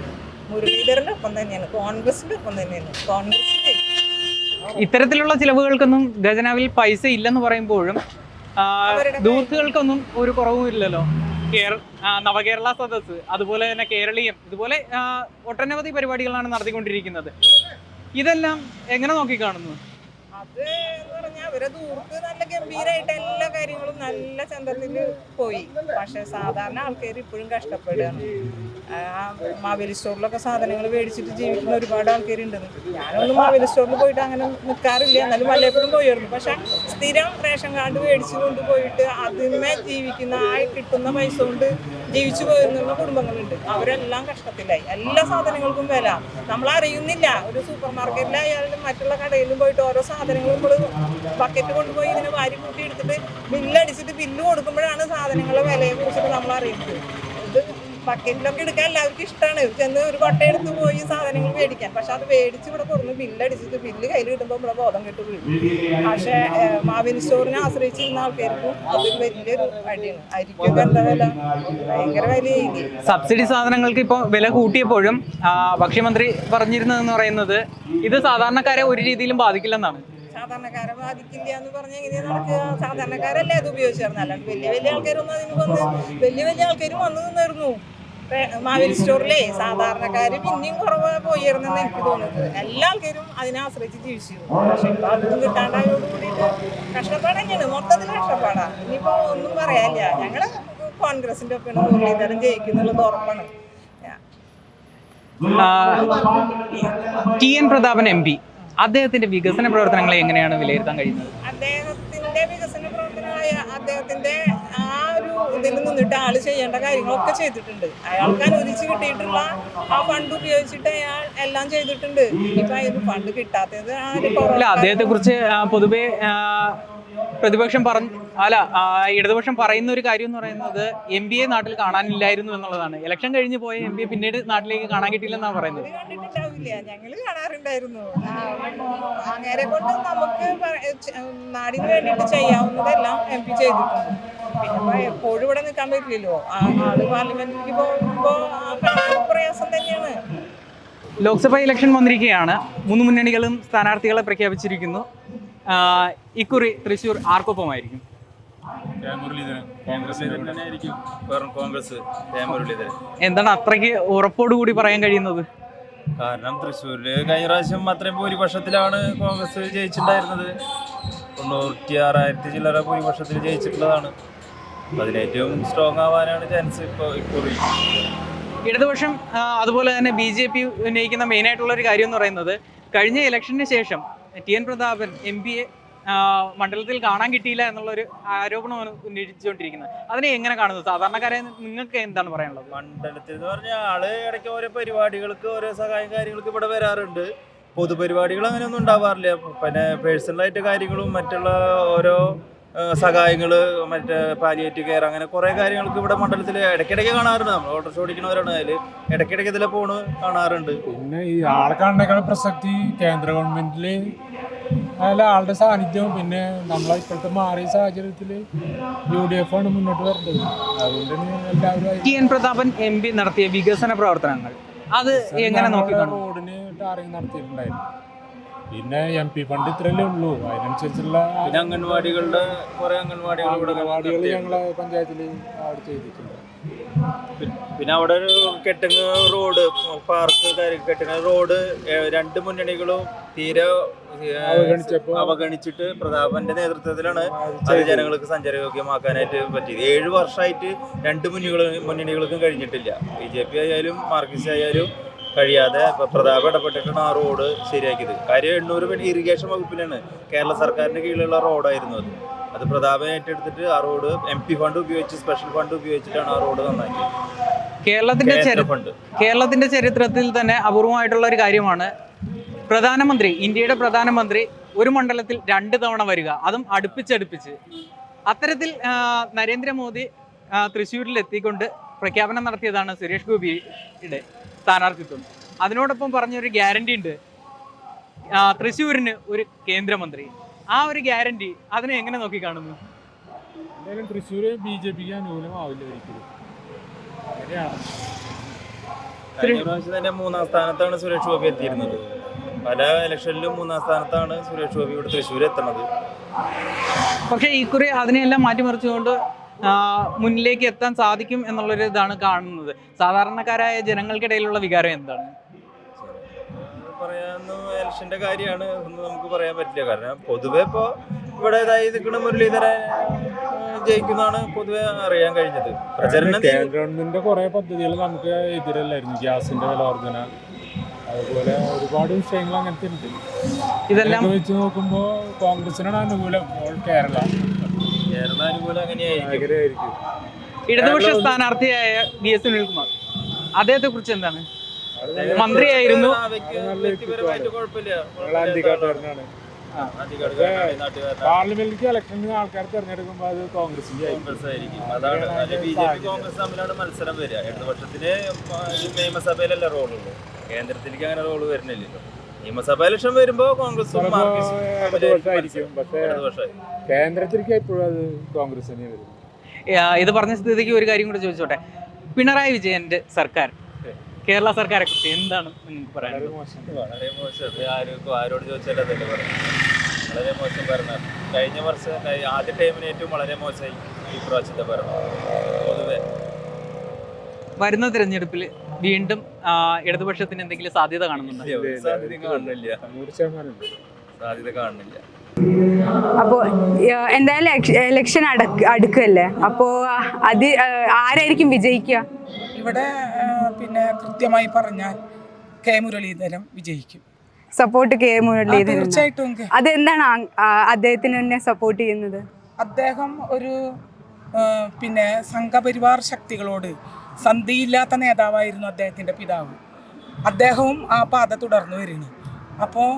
മുരളീധരൻ്റെ ഒപ്പം തന്നെയാണ്, കോൺഗ്രസിൻ്റെ ഒപ്പം തന്നെയാണ്. കോൺഗ്രസ് ഇത്തരത്തിലുള്ള ചിലവുകൾക്കൊന്നും ഖജനാവിൽ പൈസ ഇല്ലെന്ന് പറയുമ്പോഴും ദൂർത്തുകൾക്കൊന്നും ഒരു കുറവും ഇല്ലല്ലോ. നവകേരള സദസ്സ്, അതുപോലെ തന്നെ കേരളീയം, ഇതുപോലെ ഒട്ടനവധി പരിപാടികളാണ് നടത്തിക്കൊണ്ടിരിക്കുന്നത്. ഇതെല്ലാം എങ്ങനെ നോക്കിക്കാണുന്നു? അത് എന്ന് പറഞ്ഞാൽ അവരെ ദൂർത്ത് നല്ല ഗംഭീരമായിട്ട് എല്ലാ കാര്യങ്ങളും നല്ല ചന്തത്തിൽ പോയി. പക്ഷെ സാധാരണ ആൾക്കാർ ഇപ്പോഴും കഷ്ടപ്പെടുകയാണ്. മാവേലി സ്റ്റോറിലൊക്കെ സാധനങ്ങൾ മേടിച്ചിട്ട് ജീവിക്കുന്ന ഒരുപാട് ആൾക്കാരുണ്ട്. ഞാനൊന്നും മാവേലി സ്റ്റോറിൽ പോയിട്ട് അങ്ങനെ നിൽക്കാറില്ല, എന്നാലും വല്ലപ്പോഴും പോയിരുന്നു. പക്ഷെ സ്ഥിരം റേഷൻ കാർഡ് മേടിച്ചു കൊണ്ടുപോയിട്ട് അതിന്മേ ജീവിക്കുന്ന കിട്ടുന്ന പൈസ കൊണ്ട് ജീവിച്ചു പോയിരുന്ന കുടുംബങ്ങളുണ്ട്. അവരെല്ലാം കഷ്ടത്തിലായി. എല്ലാ സാധനങ്ങൾക്കും വില നമ്മളറിയുന്നില്ല. ഒരു സൂപ്പർ മാർക്കറ്റിലായാലും മറ്റുള്ള കടയിലും പോയിട്ട് ഓരോ സാധനങ്ങളും നമ്മൾ ബക്കറ്റ് കൊണ്ടുപോയി ഇതിനെ വാരി കൂട്ടി എടുത്തിട്ട് ബില്ലടിച്ചിട്ട് ബില്ല് കൊടുക്കുമ്പോഴാണ് സാധനങ്ങളുടെ വിലയെ കുറിച്ചിട്ട് നമ്മൾ അറിയുന്നത്. ഇത് ബക്കറ്റിലൊക്കെ എടുക്കാൻ എല്ലാവർക്കും ഇഷ്ടമാണ്. ചെന്ന് ഒരു കൊട്ട എടുത്ത് പോയി സാധനങ്ങൾ മേടിക്കാൻ. പക്ഷെ അത് മേടിച്ച് ഇവിടെ കൊടുന്ന് ബില്ലടിച്ചിട്ട് ബില്ല് കയ്യിൽ കിട്ടുമ്പോൾ ഇവിടെ ബോധം കെട്ട് വീഴും. പക്ഷേ മാവേലി സ്റ്റോറിനെ ആശ്രയിച്ചിരുന്ന ആൾക്കാർക്കും അതൊരു വലിയൊരു അടിയാണ്. അരിക്കൊക്കെ എന്താ വില, ഭയങ്കര വിലയായി. സബ്സിഡി സാധനങ്ങൾക്ക് ഇപ്പോൾ വില കൂട്ടിയപ്പോഴും ഭക്ഷ്യമന്ത്രി പറഞ്ഞിരുന്നതെന്ന് പറയുന്നത് ഇത് സാധാരണക്കാരെ ഒരു രീതിയിലും ബാധിക്കില്ലെന്നാണ്. സാധാരണക്കാരെ ബാധിക്കില്ല എന്ന് പറഞ്ഞാൽ എങ്ങനെയാണ് നടക്കുക? സാധാരണക്കാരല്ലേ അത് ഉപയോഗിച്ചിരുന്നത്, അല്ലാണ്ട് വലിയ വലിയ ആൾക്കാരൊന്നും അതിന് വന്ന് വലിയ ആൾക്കാരും വന്നു നിന്നിരുന്നു. മാവേലി സ്റ്റോറിലേ സാധാരണക്കാര് പിന്നെയും കുറവ് പോയിരുന്നെന്ന് എനിക്ക് തോന്നുന്നത്. എല്ലാ ആൾക്കാരും അതിനെ ആശ്രയിച്ച് ജീവിച്ചിരുന്നു. പക്ഷെ ഇപ്പൊ അതൊന്നും കിട്ടാണ്ടായോട് കൂടിയിട്ട് കഷ്ടപ്പാട് തന്നെയാണ്, മൊത്തത്തിൽ കഷ്ടപ്പാടാ. ഇനിയിപ്പോ ഒന്നും പറയാനില്ല. ഞങ്ങള് കോൺഗ്രസിന്റെ ഒപ്പം മുരളീധരൻ ജയിക്കുന്നുള്ളത് ഉറപ്പാണ്. ടി എൻ പ്രതാപൻ MP അദ്ദേഹത്തിന്റെ വികസന പ്രവർത്തനങ്ങളെ എങ്ങനെയാണ് വിലയിരുത്താൻ കഴിയുന്നത്? അദ്ദേഹത്തിന്റെ വികസന പ്രവർത്തനമായ അദ്ദേഹത്തിന്റെ ആ ഒരു ഇതിൽ നിന്നിട്ട് ആള് ചെയ്യേണ്ട കാര്യങ്ങളൊക്കെ ചെയ്തിട്ടുണ്ട്. അയാൾക്ക് അനുവദിച്ച് കിട്ടിയിട്ടുള്ള ആ ഫണ്ട് ഉപയോഗിച്ചിട്ട് അയാൾ എല്ലാം ചെയ്തിട്ടുണ്ട്. ഇനിയിപ്പോ അതിന് ഫണ്ട് കിട്ടാത്തത് അദ്ദേഹത്തെ കുറിച്ച് പൊതുവെ പ്രതിപക്ഷം ഇടതുപക്ഷം പറയുന്ന ഒരു കാര്യം എന്ന് പറയുന്നത് MPയെ നാട്ടിൽ കാണാനില്ലായിരുന്നു എന്നുള്ളതാണ്. ഇലക്ഷൻ കഴിഞ്ഞ് പോയ MPയെ പിന്നീട് നാട്ടിലേക്ക് കാണാൻ കിട്ടിയില്ലെന്നാണ് പറയുന്നത്. കണ്ടിട്ടുണ്ടാവില്ല, ഞങ്ങള് കാണാറുണ്ടായിരുന്നു. അങ്ങനെ കൊണ്ട് നമുക്ക് നാടിന് വേണ്ടിയിട്ട് ചെയ്യാവുന്നതെല്ലാം MP ചെയ്തിട്ടുണ്ട്. പിന്നെ എപ്പോഴും ഇവിടെ നിൽക്കാൻ പറ്റില്ലല്ലോ. ആള് പാർലമെന്റിലേക്ക് പോകുമ്പോ പ്രയാസം തന്നെയാണ്. ലോക്സഭാ ഇലക്ഷൻ വന്നിരിക്കുകയാണ്. 3 മുന്നണികളും സ്ഥാനാർത്ഥികളെ പ്രഖ്യാപിച്ചിരിക്കുന്നു. ഇക്കുറി തൃശ്ശൂർ ആർക്കൊപ്പമായിരിക്കും? എന്താണ് അത്രയ്ക്ക് ഉറപ്പോടുകൂടി പറയാൻ കഴിയുന്നത്? കാരണം തൃശ്ശൂരില് കഴിഞ്ഞ പ്രാവശ്യം അത്രയും ഭൂരിപക്ഷത്തിലാണ് കോൺഗ്രസ് ജയിച്ചിട്ടുണ്ടായിരുന്നത്. 96,000 ചില്ലറ ഭൂരിപക്ഷത്തിൽ ജയിച്ചിട്ടുള്ളതാണ്. അതിലേറ്റവും സ്ട്രോങ് ആവാനാണ് ചാൻസ് ഇപ്പോൾ ഇക്കുറി. ഇടതുപക്ഷം അതുപോലെ തന്നെ BJP ഉന്നയിക്കുന്ന മെയിനായിട്ടുള്ള ഒരു കാര്യം എന്ന് പറയുന്നത് കഴിഞ്ഞ ഇലക്ഷന് ശേഷം TN പ്രതാപൻ MPയെ മണ്ഡലത്തിൽ കാണാൻ കിട്ടിയില്ല എന്നുള്ളൊരു ആരോപണമാണ് ഉന്നയിച്ചുകൊണ്ടിരിക്കുന്നത്. അതിനെ എങ്ങനെ കാണുന്നത്? സാധാരണക്കാരെ നിങ്ങൾക്ക് എന്താണ് പറയാനുള്ളത്? മണ്ഡലത്തിൽ എന്ന് പറഞ്ഞാൽ ആള് ഇടയ്ക്ക് ഓരോ പരിപാടികൾക്ക് ഓരോ സഹായ കാര്യങ്ങൾക്ക് ഇവിടെ വരാറുണ്ട്. പൊതുപരിപാടികൾ അങ്ങനെയൊന്നും ഉണ്ടാവാറില്ല. പിന്നെ പേഴ്സണലായിട്ട് കാര്യങ്ങളും മറ്റുള്ള ഓരോ സഹായങ്ങള്, മറ്റേ പാലിയേറ്റീവ് കെയർ, അങ്ങനെ കുറേ കാര്യങ്ങൾക്ക് ഇവിടെ മണ്ഡലത്തിൽ ഇടയ്ക്കിടയ്ക്ക് കാണാറുണ്ട്. നമ്മൾ ഓട്ടോറിക്ഷ ഓടിക്കുന്നവരാണ്, അതിൽ ഇടയ്ക്കിടയ്ക്ക് ഇതിലെ പോണ് കാണാറുണ്ട്. പിന്നെ ഈ ആളെ കാണുന്നേക്കാൾ പ്രസക്തി കേന്ദ്ര ഗവൺമെന്റിൽ ആളുടെ സാന്നിധ്യവും, പിന്നെ നമ്മളെ ഇപ്പോഴത്തെ മാറിയ സാഹചര്യത്തിൽ UDF ആണ് മുന്നോട്ട് വരേണ്ടത്. അതുകൊണ്ടാണ് എല്ലാവരും TN പ്രതാപൻ MP നടത്തിയ വികസന പ്രവർത്തനങ്ങൾ അത് എങ്ങനെ നോക്കി? റോഡിന് ടാറിങ് നടത്തിയിട്ടുണ്ടായിരുന്നു. പിന്നെ MP ഫണ്ട് ഇത്രയല്ലേ ഉള്ളൂ, അതിനനുസരിച്ചുള്ള പിന്നെ അംഗൻവാടികളുടെ കുറെ അംഗൻവാടികൾ ഞങ്ങളെ പഞ്ചായത്തിൽ അവിടെ ചെയ്തിട്ടുണ്ട്. പിന്നെ അവിടെ ഒരു കെട്ടിങ് റോഡ്, പാർക്ക്, കെട്ടിങ് റോഡ് 2 മുന്നണികളും തീരെ അവഗണിച്ചിട്ട് പ്രതാപന്റെ നേതൃത്വത്തിലാണ് അത് ജനങ്ങൾക്ക് സഞ്ചാരയോഗ്യമാക്കാനായിട്ട് പറ്റിയത്. 7 വർഷമായിട്ട് 2 മുന്നണികൾക്കും കഴിഞ്ഞിട്ടില്ല. BJP ആയാലും മാർക്സിസ്റ്റ് ആയാലും കഴിയാതെ പ്രതാപം ഇടപെട്ടിട്ടാണ് ആ റോഡ് ശരിയാക്കിയത്. കാര്യം 800 ഇറിഗേഷൻ വകുപ്പിലാണ്, കേരള സർക്കാരിന്റെ കീഴിലുള്ള റോഡായിരുന്നു അത്. അത് പ്രതാപം ഏറ്റെടുത്തിട്ട് ആ റോഡ് MP ഫണ്ട് ഉപയോഗിച്ച്, സ്പെഷ്യൽ ഫണ്ട് ഉപയോഗിച്ചിട്ടാണ് ആ റോഡ് നന്നാക്കിയത്. കേരളത്തിന്റെ ചരിത്രത്തിൽ തന്നെ അപൂർവമായിട്ടുള്ള ഒരു കാര്യമാണ് ഇന്ത്യയുടെ പ്രധാനമന്ത്രി ഒരു മണ്ഡലത്തിൽ 2 തവണ വരിക, അതും അടുപ്പിച്ചടുപ്പിച്ച്. അത്തരത്തിൽ നരേന്ദ്രമോദി തൃശ്ശൂരിൽ എത്തിക്കൊണ്ട് പ്രഖ്യാപനം നടത്തിയതാണ് സുരേഷ് ഗോപിയുടെ സ്ഥാനാർത്ഥിത്വം. അതിനോടൊപ്പം പറഞ്ഞൊരു ഗ്യാരണ്ടി ഉണ്ട്, തൃശ്ശൂരിന് ഒരു കേന്ദ്രമന്ത്രി. ആ ഒരു ഗ്യാരണ്ടി അതിനെ എങ്ങനെ നോക്കി കാണുന്നു? എന്തായാലും തൃശ്ശൂർ BJPക്ക് അനുകൂലമാവില്ല ഒരിക്കലും. അങ്ങനെയാണ്. കഴിഞ്ഞ പ്രാവശ്യം തന്നെ 3ാം സ്ഥാനത്താണ് സുരേഷ് ഗോപി എത്തിയിരുന്നത്. പല ഇലക്ഷനിലും 3ാം സ്ഥാനത്താണ് സുരേഷ് ഗോപി ഇവിടെ തൃശ്ശൂർ എത്തുന്നത്. പക്ഷേ ഇക്കുറി അതിനെല്ലാം മാറ്റിമറിച്ചുകൊണ്ട് മുന്നിലേക്ക് എത്താൻ സാധിക്കും എന്നുള്ളൊരു ഇതാണ് കാണുന്നത്. സാധാരണക്കാരായ ജനങ്ങൾക്കിടയിലുള്ള വികാരം എന്താണ്? പറയാന്ന് ഇലക്ഷന്റെ കാര്യമാണ്, ഒന്നും നമുക്ക് പറയാൻ പറ്റില്ല. കാരണം പൊതുവെ ഇപ്പോൾ ഇവിടെ നിൽക്കുന്ന മുരളീധരൻ ജയിക്കുന്നതാണ് പൊതുവെ അറിയാൻ കഴിഞ്ഞത്. പ്രചരണം കേന്ദ്ര ഗവൺമെന്റിന്റെ കുറെ പദ്ധതികൾ നമുക്ക് എതിരല്ലായിരുന്നു. ഗ്യാസിന്റെ വില വർധന, അതുപോലെ ഒരുപാട് വിഷയങ്ങൾ അങ്ങനത്തെ ഉണ്ട്. ഇതെല്ലാം വെച്ച് നോക്കുമ്പോൾ കോൺഗ്രസിനാണ് അനുകൂലം. കേരള അനുകൂലം അങ്ങനെയായിരിക്കും. ഇടതുപക്ഷ സ്ഥാനാർത്ഥിയായ VS സുനിൽകുമാർ, അദ്ദേഹത്തെ കുറിച്ച് എന്താണ്? മന്ത്രിയായിരുന്നു, വ്യക്തിപരമായിട്ട് കുഴപ്പമില്ല. പാർലമെന്റിലേക്ക് ഇലക്ഷന് ആൾക്കാർ തെരഞ്ഞെടുക്കുമ്പോൾ അത് കോൺഗ്രസിന്റെ കോൺഗ്രസ് ആയിരിക്കും. അതാണ് BJP കോൺഗ്രസ് തമ്മിലാണ് മത്സരം വരിക. ഇടതുപക്ഷത്തിന് നിയമസഭയിലല്ല റോളുള്ളൂ, കേന്ദ്രത്തിലേക്ക് അങ്ങനെ റോള് വരുന്നില്ലല്ലോ. നിയമസഭ ഇലക്ഷൻ വരുമ്പോൾ കോൺഗ്രസും ഇടതുപക്ഷമായിരിക്കും, പക്ഷേ കേന്ദ്രത്തിലേക്ക് എപ്പോഴും അത് കോൺഗ്രസ് തന്നെ വരും. ഇത് പറഞ്ഞ സ്ഥിതിക്ക് ഒരു കാര്യം കൂടെ ചോദിച്ചോട്ടെ, പിണറായി വിജയന്റെ സർക്കാർ, കേരള സർക്കാരെ കുറിച്ച് എന്താണ് നിങ്ങൾക്ക് പറയാനുള്ളത്? വളരെ മോശം. ആരോട് ചോദിച്ചാലും അതല്ലേ പറയാം, വളരെ മോശം ഭരണം. കഴിഞ്ഞ വർഷം ആദ്യ ടൈമിന് ഏറ്റവും വളരെ മോശമായി ഈ പ്രാവശ്യത്തെ ഭരണം. പൊതുവെ വരുന്ന തിരഞ്ഞെടുപ്പിൽ വീണ്ടും ഇടതുപക്ഷത്തിന് എന്തെങ്കിലും സാധ്യത കാണുന്നുണ്ടോ? സാധ്യത കാണുന്നില്ല, 100% സാധ്യത കാണുന്നില്ല. അപ്പോൾ എന്തായാലും ഇലക്ഷൻ അടുക്കല്ലേ, അപ്പോൾ അത് ആരായിരിക്കും വിജയിക്കുക? ഇവിടെ പിന്നെ കൃത്യമായി പറഞ്ഞാൽ കെ മുരളീധരൻ വിജയിക്കും. Support K Muraleedharan. തീർച്ചയായിട്ടും. അതെന്താണ് അദ്ദേഹത്തിന് തന്നെ സപ്പോർട്ട് ചെയ്യുന്നത്? അദ്ദേഹം ഒരു പിന്നെ സംഘപരിവാർ ശക്തികളോട് സന്ധിയില്ലാത്ത നേതാവായിരുന്നു അദ്ദേഹത്തിൻ്റെ പിതാവ്. അദ്ദേഹവും ആ പാത തുടർന്നു വരുന്നു. അപ്പോൾ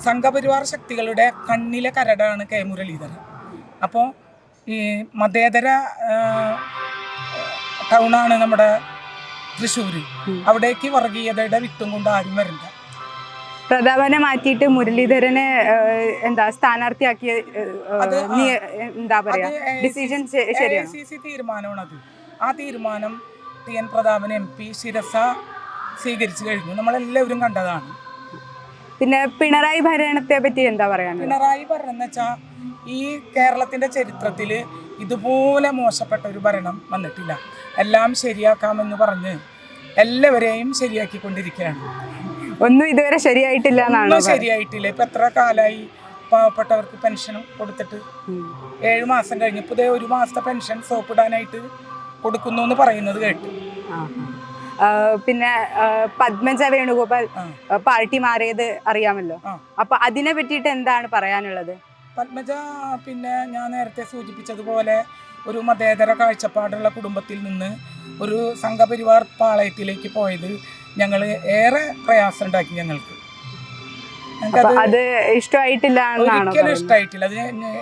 സംഘപരിവാർ ശക്തികളുടെ കണ്ണിലെ കരടാണ് കെ മുരളീധരൻ. അപ്പോൾ ഈ മതേതര ടൗണാണ് നമ്മുടെ തൃശ്ശൂർ. അവിടേക്ക് വർഗീയതയുടെ വിത്തും കൊണ്ട് ആരും വരണ്ട. പ്രതാപനെ മാറ്റിയിട്ട് മുരളീധരനെ സ്ഥാനാർത്ഥിയാക്കിയ എന്താ പറയാ ഡിസിഷൻ ശരിയാണ്? AICC തീരുമാനമാണത്. ആ തീരുമാനം TN പ്രതാപൻ MP ശിരസ സ്വീകരിച്ചു കഴിഞ്ഞു. നമ്മളെല്ലാവരും കണ്ടതാണ്. പിന്നെ പിണറായി ഭരണത്തെ പറ്റി എന്താ പറയാൻ? പിണറായി ഭരണം എന്ന് വെച്ചാൽ ഈ കേരളത്തിൻ്റെ ചരിത്രത്തിൽ ഇതുപോലെ മോശപ്പെട്ട ഒരു ഭരണം വന്നിട്ടില്ല. എല്ലാം ശരിയാക്കാമെന്ന് പറഞ്ഞ് എല്ലാവരെയും ശരിയാക്കിക്കൊണ്ടിരിക്കുകയാണ്. ഒന്നും ഇതുവരെ ശരിയായിട്ടില്ല എന്നാണ്. ഒന്നും ശരിയായിട്ടില്ല. ഇപ്പം എത്ര കാലമായി പാവപ്പെട്ടവർക്ക് പെൻഷൻ കൊടുത്തിട്ട്? 7 മാസം കഴിഞ്ഞ് ഇപ്പോൾ 1 മാസത്തെ പെൻഷൻ സോപ്പിടാനായിട്ട് കൊടുക്കുന്നു എന്ന് പറയുന്നത് കേട്ടു. പിന്നെ പത്മജ വേണുഗോപാൽ പാർട്ടി മാറിയത് അറിയാമല്ലോ. അപ്പൊ അതിനെ പറ്റിയിട്ട് എന്താണ് പറയാനുള്ളത്? പത്മജ പിന്നെ ഞാൻ നേരത്തെ സൂചിപ്പിച്ചതുപോലെ ഒരു മതേതര കാഴ്ചപ്പാടുള്ള കുടുംബത്തിൽ നിന്ന് ഒരു സംഘപരിവാർ പാളയത്തിലേക്ക് പോയത് ഞങ്ങൾ ഏറെ പ്രയാസം ഉണ്ടാക്കി. ഞങ്ങൾക്ക് അത് ഇഷ്ടമായിട്ടില്ല, ഒരിക്കലും ഇഷ്ടമായിട്ടില്ല. അത്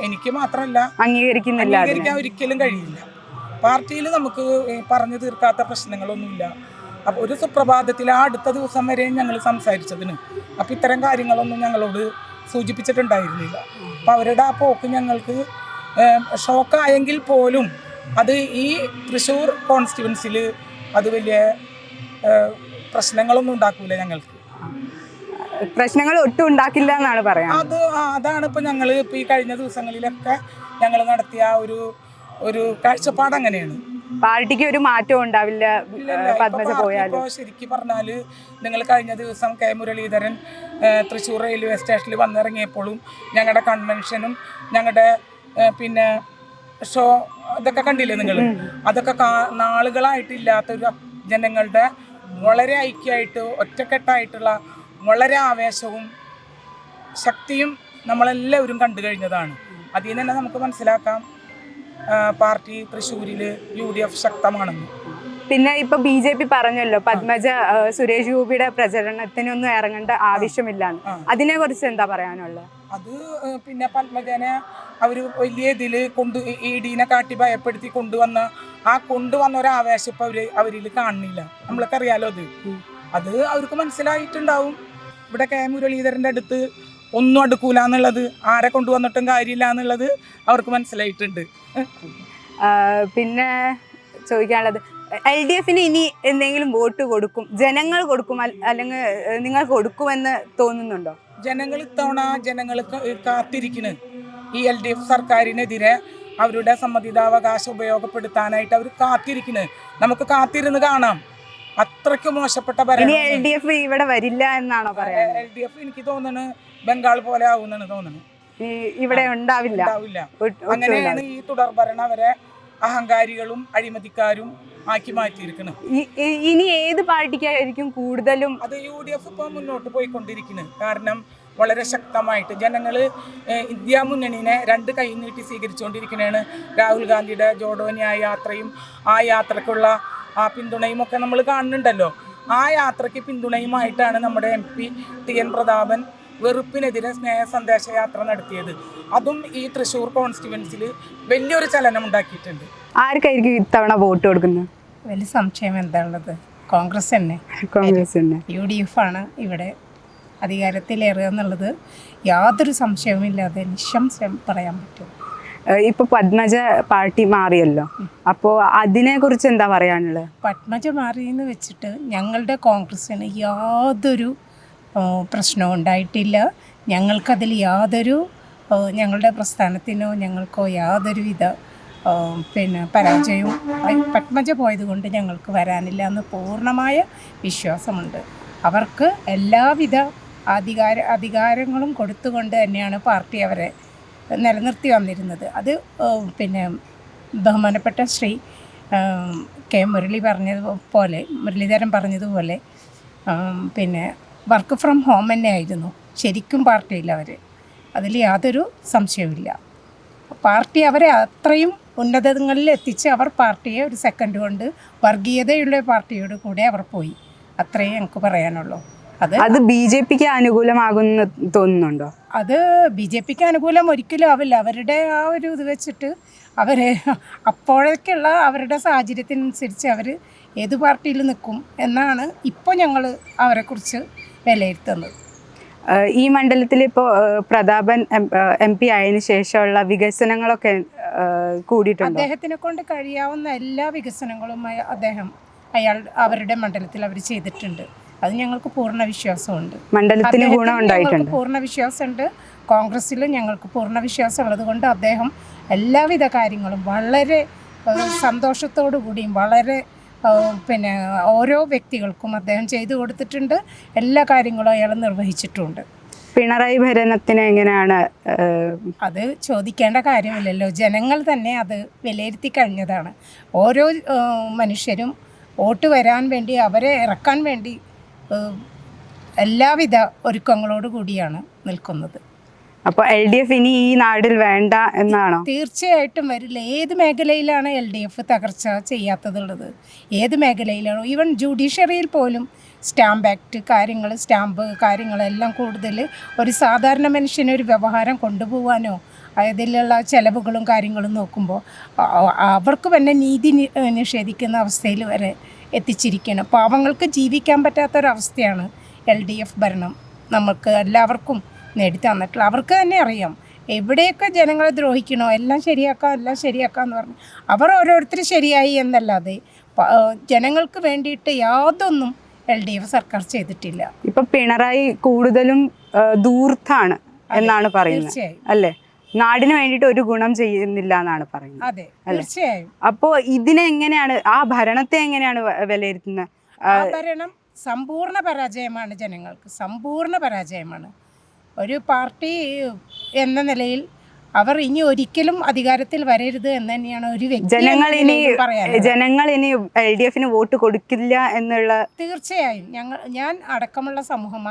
എനിക്ക് മാത്രമല്ല അംഗീകരിക്കാൻ ഒരിക്കലും കഴിയില്ല. പാർട്ടിയിൽ നമുക്ക് പറഞ്ഞു തീർക്കാത്ത പ്രശ്നങ്ങളൊന്നുമില്ല. അപ്പോൾ ഒരു സുപ്രഭാതത്തിൽ ആ അടുത്ത ദിവസം വരെയും ഞങ്ങൾ സംസാരിച്ചതിന് അപ്പോൾ ഇത്തരം കാര്യങ്ങളൊന്നും ഞങ്ങളോട് സൂചിപ്പിച്ചിട്ടുണ്ടായിരുന്നില്ല. അപ്പോൾ അവരുടെ ആ പോക്ക് ഞങ്ങൾക്ക് ഷോക്കായെങ്കിൽ പോലും അത് ഈ തൃശ്ശൂർ കോൺസ്റ്റിറ്റ്യുവൻസിൽ അത് വലിയ പ്രശ്നങ്ങളൊന്നും ഉണ്ടാക്കൂല. ഞങ്ങൾക്ക് പ്രശ്നങ്ങൾ ഒട്ടും ഉണ്ടാക്കില്ല എന്നാണ് പറയാം. അതാണ് ഇപ്പോൾ ഞങ്ങൾ ഇപ്പോൾ ഈ കഴിഞ്ഞ ദിവസങ്ങളിലൊക്കെ ഞങ്ങൾ നടത്തിയ ഒരു കാഴ്ചപ്പാട് അങ്ങനെയാണ്. പാർട്ടിക്ക് ഒരു മാറ്റവും ഉണ്ടാവില്ല പത്മജ പോയാലും. ശരിക്കും പറഞ്ഞാൽ നിങ്ങൾ കഴിഞ്ഞ ദിവസം കെ മുരളീധരൻ തൃശ്ശൂർ റെയിൽവേ സ്റ്റേഷനിൽ വന്നിറങ്ങിയപ്പോഴും ഞങ്ങളുടെ കൺവെൻഷനും ഞങ്ങളുടെ പിന്നെ ഷോ ഇതൊക്കെ കണ്ടില്ലേ നിങ്ങൾ? അതൊക്കെ നാളുകളായിട്ടില്ലാത്തൊരു ജനങ്ങളുടെ വളരെ ഐക്യമായിട്ട് ഒറ്റക്കെട്ടായിട്ടുള്ള വളരെ ആവേശവും ശക്തിയും നമ്മളെല്ലാവരും കണ്ടു കഴിഞ്ഞതാണ്. അതിൽ നിന്ന് തന്നെ നമുക്ക് മനസ്സിലാക്കാം പാർട്ടി തൃശ്ശൂരിൽ UDF ശക്തമാണെന്ന്. പിന്നെ ഇപ്പൊ BJP പറഞ്ഞല്ലോ പത്മജ സുരേഷ് ഗോപിയുടെ പ്രചരണത്തിനൊന്നും ഇറങ്ങേണ്ട ആവശ്യമില്ലാന്ന്. അതിനെ കുറിച്ച് എന്താ പറയാനുള്ളത്? അത് പിന്നെ പത്മജനെ അവർ വലിയ ഇതിൽ ED-നെ കാട്ടി ഭയപ്പെടുത്തി കൊണ്ടുവന്ന ഒരാവേശം ഇപ്പം അവരിൽ കാണുന്നില്ല. നമ്മളൊക്കെ അറിയാലോ അത് അവർക്ക് മനസ്സിലായിട്ടുണ്ടാവും. ഇവിടെ കെ മുരളീധരൻ്റെ അടുത്ത് ഒന്നും അടുക്കൂല എന്നുള്ളത്, ആരെ കൊണ്ടുവന്നിട്ടും കാര്യമില്ല എന്നുള്ളത് അവർക്ക് മനസ്സിലായിട്ടുണ്ട്. പിന്നെ ചോദിക്കാനുള്ളത്, LDF-ന് ഇനി എന്തെങ്കിലും വോട്ട് കൊടുക്കും, ജനങ്ങൾ കൊടുക്കും, അല്ലെങ്കിൽ നിങ്ങൾ കൊടുക്കുമെന്ന് തോന്നുന്നുണ്ടോ? ജനങ്ങൾ ഇത്തവണ കാത്തിരിക്കുന്നു ഈ LDF സർക്കാരിനെതിരെ അവരുടെ സമ്മതിദാവകാശം ഉപയോഗപ്പെടുത്താനായിട്ട് അവർ കാത്തിരിക്കുന്നു. നമുക്ക് കാത്തിരുന്ന് കാണാം. അത്രയ്ക്ക് മോശപ്പെട്ട ഭരണം. LDF ഇവിടെ വരില്ല എന്നാണോ പറയുന്നത്? LDF എനിക്ക് തോന്നുന്നു ബംഗാൾ പോലെ ആവുന്നാണ് തോന്നുന്നത്. ഇവിടെ ഉണ്ടാവില്ല. അങ്ങനെയാണ് ഈ തുടർഭരണം അവരെ അഹങ്കാരികളും അഴിമതിക്കാരും ആക്കി മാറ്റിയിരിക്കുന്നത്. ഇനി ഏത് പാർട്ടിക്കായിരിക്കും കൂടുതലും? അത് UDF ഇപ്പോൾ മുന്നോട്ട് പോയിക്കൊണ്ടിരിക്കുന്നത്. കാരണം വളരെ ശക്തമായിട്ട് ജനങ്ങൾ ഇന്ത്യ മുന്നണിനെ 2 കൈ നീട്ടി സ്വീകരിച്ചുകൊണ്ടിരിക്കുന്നതാണ്. രാഹുൽ ഗാന്ധിയുടെ ജോഡോ ന്യായ യാത്രയും ആ യാത്രക്കുള്ള ആ പിന്തുണയും ഒക്കെ നമ്മൾ കാണുന്നുണ്ടല്ലോ. ആ യാത്രയ്ക്ക് പിന്തുണയുമായിട്ടാണ് നമ്മുടെ MP TN പ്രതാപൻ വെറുപ്പിനെതിരെ സ്നേഹ സന്ദേശ യാത്ര നടത്തിയത്. അതും ഈ തൃശ്ശൂർ കോൺസ്റ്റിറ്റ്യുവൻസിൽ വലിയൊരു ചലനം ഉണ്ടാക്കിയിട്ടുണ്ട്. ആർക്കായിരിക്കും ഇത്തവണ വോട്ട് കൊടുക്കുന്നത്? വലിയ സംശയം എന്താ ഉള്ളത്? കോൺഗ്രസ് തന്നെ. കോൺഗ്രസ് തന്നെ. UDF ആണ് ഇവിടെ അധികാരത്തിലേറുക എന്നുള്ളത് യാതൊരു സംശയവുമില്ലാതെ നിസ്സംശയം പറയാൻ പറ്റും. ഇപ്പൊ പത്മജ പാർട്ടി മാറിയല്ലോ, അപ്പോൾ അതിനെ കുറിച്ച് എന്താ പറയാനുള്ളത്? പത്മജ മാറിയെന്ന് വെച്ചിട്ട് ഞങ്ങളുടെ കോൺഗ്രസ്സിന് യാതൊരു പ്രശ്നവും ഉണ്ടായിട്ടില്ല. ഞങ്ങൾക്കതിൽ യാതൊരു ഞങ്ങളുടെ പ്രസ്ഥാനത്തിനോ ഞങ്ങൾക്കോ യാതൊരുവിധ പരാജയവും പത്മജ പോയത് കൊണ്ട് ഞങ്ങൾക്ക് വരാനില്ല എന്ന് പൂർണ്ണമായ വിശ്വാസമുണ്ട്. അവർക്ക് എല്ലാവിധ അധികാരങ്ങളും കൊടുത്തുകൊണ്ട് തന്നെയാണ് പാർട്ടി അവരെ നിലനിർത്തി വന്നിരുന്നത്. അത് ബഹുമാനപ്പെട്ട ശ്രീ കെ മുരളീധരൻ പറഞ്ഞതുപോലെ വർക്ക് ഫ്രം ഹോം തന്നെ ആയിരുന്നു ശരിക്കും പാർട്ടിയിൽ അവർ. അതിൽ യാതൊരു സംശയവുമില്ല. പാർട്ടി അവരെ അത്രയും ഉന്നതങ്ങളിൽ എത്തിച്ച് അവർ പാർട്ടിയെ ഒരു സെക്കൻഡ് കൊണ്ട് വർഗീയതയുള്ള പാർട്ടിയോട് കൂടെ അവർ പോയി. അത്രയും ഞങ്ങൾക്ക് പറയാനുള്ളൂ. അത് BJPക്ക് അനുകൂലമാകുമെന്ന് തോന്നുന്നുണ്ടോ? അത് BJPക്ക് അനുകൂലം ഒരിക്കലും ആവില്ല. അവരുടെ ആ ഒരു ഇത് വെച്ചിട്ട് അവർ അപ്പോഴേക്കുള്ള അവരുടെ സാഹചര്യത്തിനനുസരിച്ച് അവർ ഏത് പാർട്ടിയിൽ നിൽക്കും എന്നാണ് ഇപ്പോൾ ഞങ്ങൾ അവരെക്കുറിച്ച് വിലയിരുത്തുന്നത്. ഈ മണ്ഡലത്തിൽ ഇപ്പോൾ പ്രതാപൻ MP ആയതിനു ശേഷമുള്ള വികസനങ്ങളൊക്കെ കൂടിയിട്ടുണ്ട്. അദ്ദേഹത്തിനെ കൊണ്ട് കഴിയാവുന്ന എല്ലാ വികസനങ്ങളും അവരുടെ മണ്ഡലത്തിൽ അവർ ചെയ്തിട്ടുണ്ട്. അത് ഞങ്ങൾക്ക് പൂർണ്ണ വിശ്വാസമുണ്ട്. മണ്ഡലത്തിന് ഗുണം ഉണ്ടായിട്ടുണ്ട്. പൂർണ്ണ വിശ്വാസമുണ്ട്. കോൺഗ്രസ്സിലും ഞങ്ങൾക്ക് പൂർണ്ണ വിശ്വാസമുള്ളത് കൊണ്ട് അദ്ദേഹം എല്ലാവിധ കാര്യങ്ങളും വളരെ സന്തോഷത്തോടു കൂടിയും വളരെ ഓരോ വ്യക്തികൾക്കും അദ്ദേഹം ചെയ്തു കൊടുത്തിട്ടുണ്ട്. എല്ലാ കാര്യങ്ങളും അയാൾ നിർവഹിച്ചിട്ടുണ്ട്. പിണറായി ഭരണത്തിന് എങ്ങനെയാണ്? അത് ചോദിക്കേണ്ട കാര്യമില്ലല്ലോ. ജനങ്ങൾ തന്നെ അത് വിലയിരുത്തി കഴിഞ്ഞതാണ്. ഓരോ മനുഷ്യരും വോട്ട് വരാൻ വേണ്ടി അവരെ ഇറക്കാൻ വേണ്ടി എല്ലാവിധ ഒരുക്കങ്ങളോട് കൂടിയാണ് നിൽക്കുന്നത്. അപ്പോൾ LDF ഇനി ഈ നാടിൽ വേണ്ട എന്നാണോ? തീർച്ചയായിട്ടും വരില്ല. ഏത് മേഖലയിലാണ് LDF തകർച്ച ചെയ്യാത്തതുള്ളത്? ഏത് മേഖലയിലാണോ? ഈവൻ ജുഡീഷ്യറിയിൽ പോലും സ്റ്റാമ്പ് ആക്ട് സ്റ്റാമ്പ് കാര്യങ്ങളെല്ലാം കൂടുതൽ ഒരു സാധാരണ മനുഷ്യനൊരു വ്യവഹാരം കൊണ്ടുപോകാനോ അതിലുള്ള ചെലവുകളും കാര്യങ്ങളും നോക്കുമ്പോൾ അവർക്ക് തന്നെ നീതി നിഷേധിക്കുന്ന അവസ്ഥയിൽ വരെ എത്തിച്ചിരിക്കണം. പാവങ്ങൾക്ക് ജീവിക്കാൻ പറ്റാത്തൊരവസ്ഥയാണ് LDF ഭരണം നമുക്ക് എല്ലാവർക്കും നേടിത്തന്നിട്ടുള്ള. അവർക്ക് തന്നെ അറിയാം എവിടെയൊക്കെ ജനങ്ങളെ ദ്രോഹിക്കണോ എല്ലാം ശരിയാക്കാമെന്ന് പറഞ്ഞു അവർ ഓരോരുത്തർ ശരിയായി എന്നല്ലാതെ ജനങ്ങൾക്ക് വേണ്ടിയിട്ട് യാതൊന്നും LDF സർക്കാർ ചെയ്തിട്ടില്ല. ഇപ്പം പിണറായി കൂടുതലും ദൂർത്താണ് എന്നാണ് പറയുന്നത് അല്ലേ? നാടിന് വേണ്ടിയിട്ട് ഒരു ഗുണം ചെയ്യുന്നില്ല എന്നാണ് പറയുന്നത്. അതെ, തീർച്ചയായും. അപ്പോൾ ഇതിനെ എങ്ങനെയാണ്, ആ ഭരണത്തെ എങ്ങനെയാണ് വിലയിരുത്തുന്നത്? ആ ഭരണം സമ്പൂർണ്ണ പരാജയമാണ്. ജനങ്ങൾക്ക് സമ്പൂർണ്ണ പരാജയമാണ്. ഒരു പാർട്ടി എന്ന നിലയിൽ അവർ ഇനി ഒരിക്കലും അധികാരത്തിൽ വരരുത് എന്ന് തന്നെയാണ് ഒരു വ്യക്തി ജനങ്ങൾ ഇനി LDFന് വോട്ട് കൊടുക്കില്ല എന്നുള്ള. തീർച്ചയായും ഞാൻ അടക്കമുള്ള സമൂഹം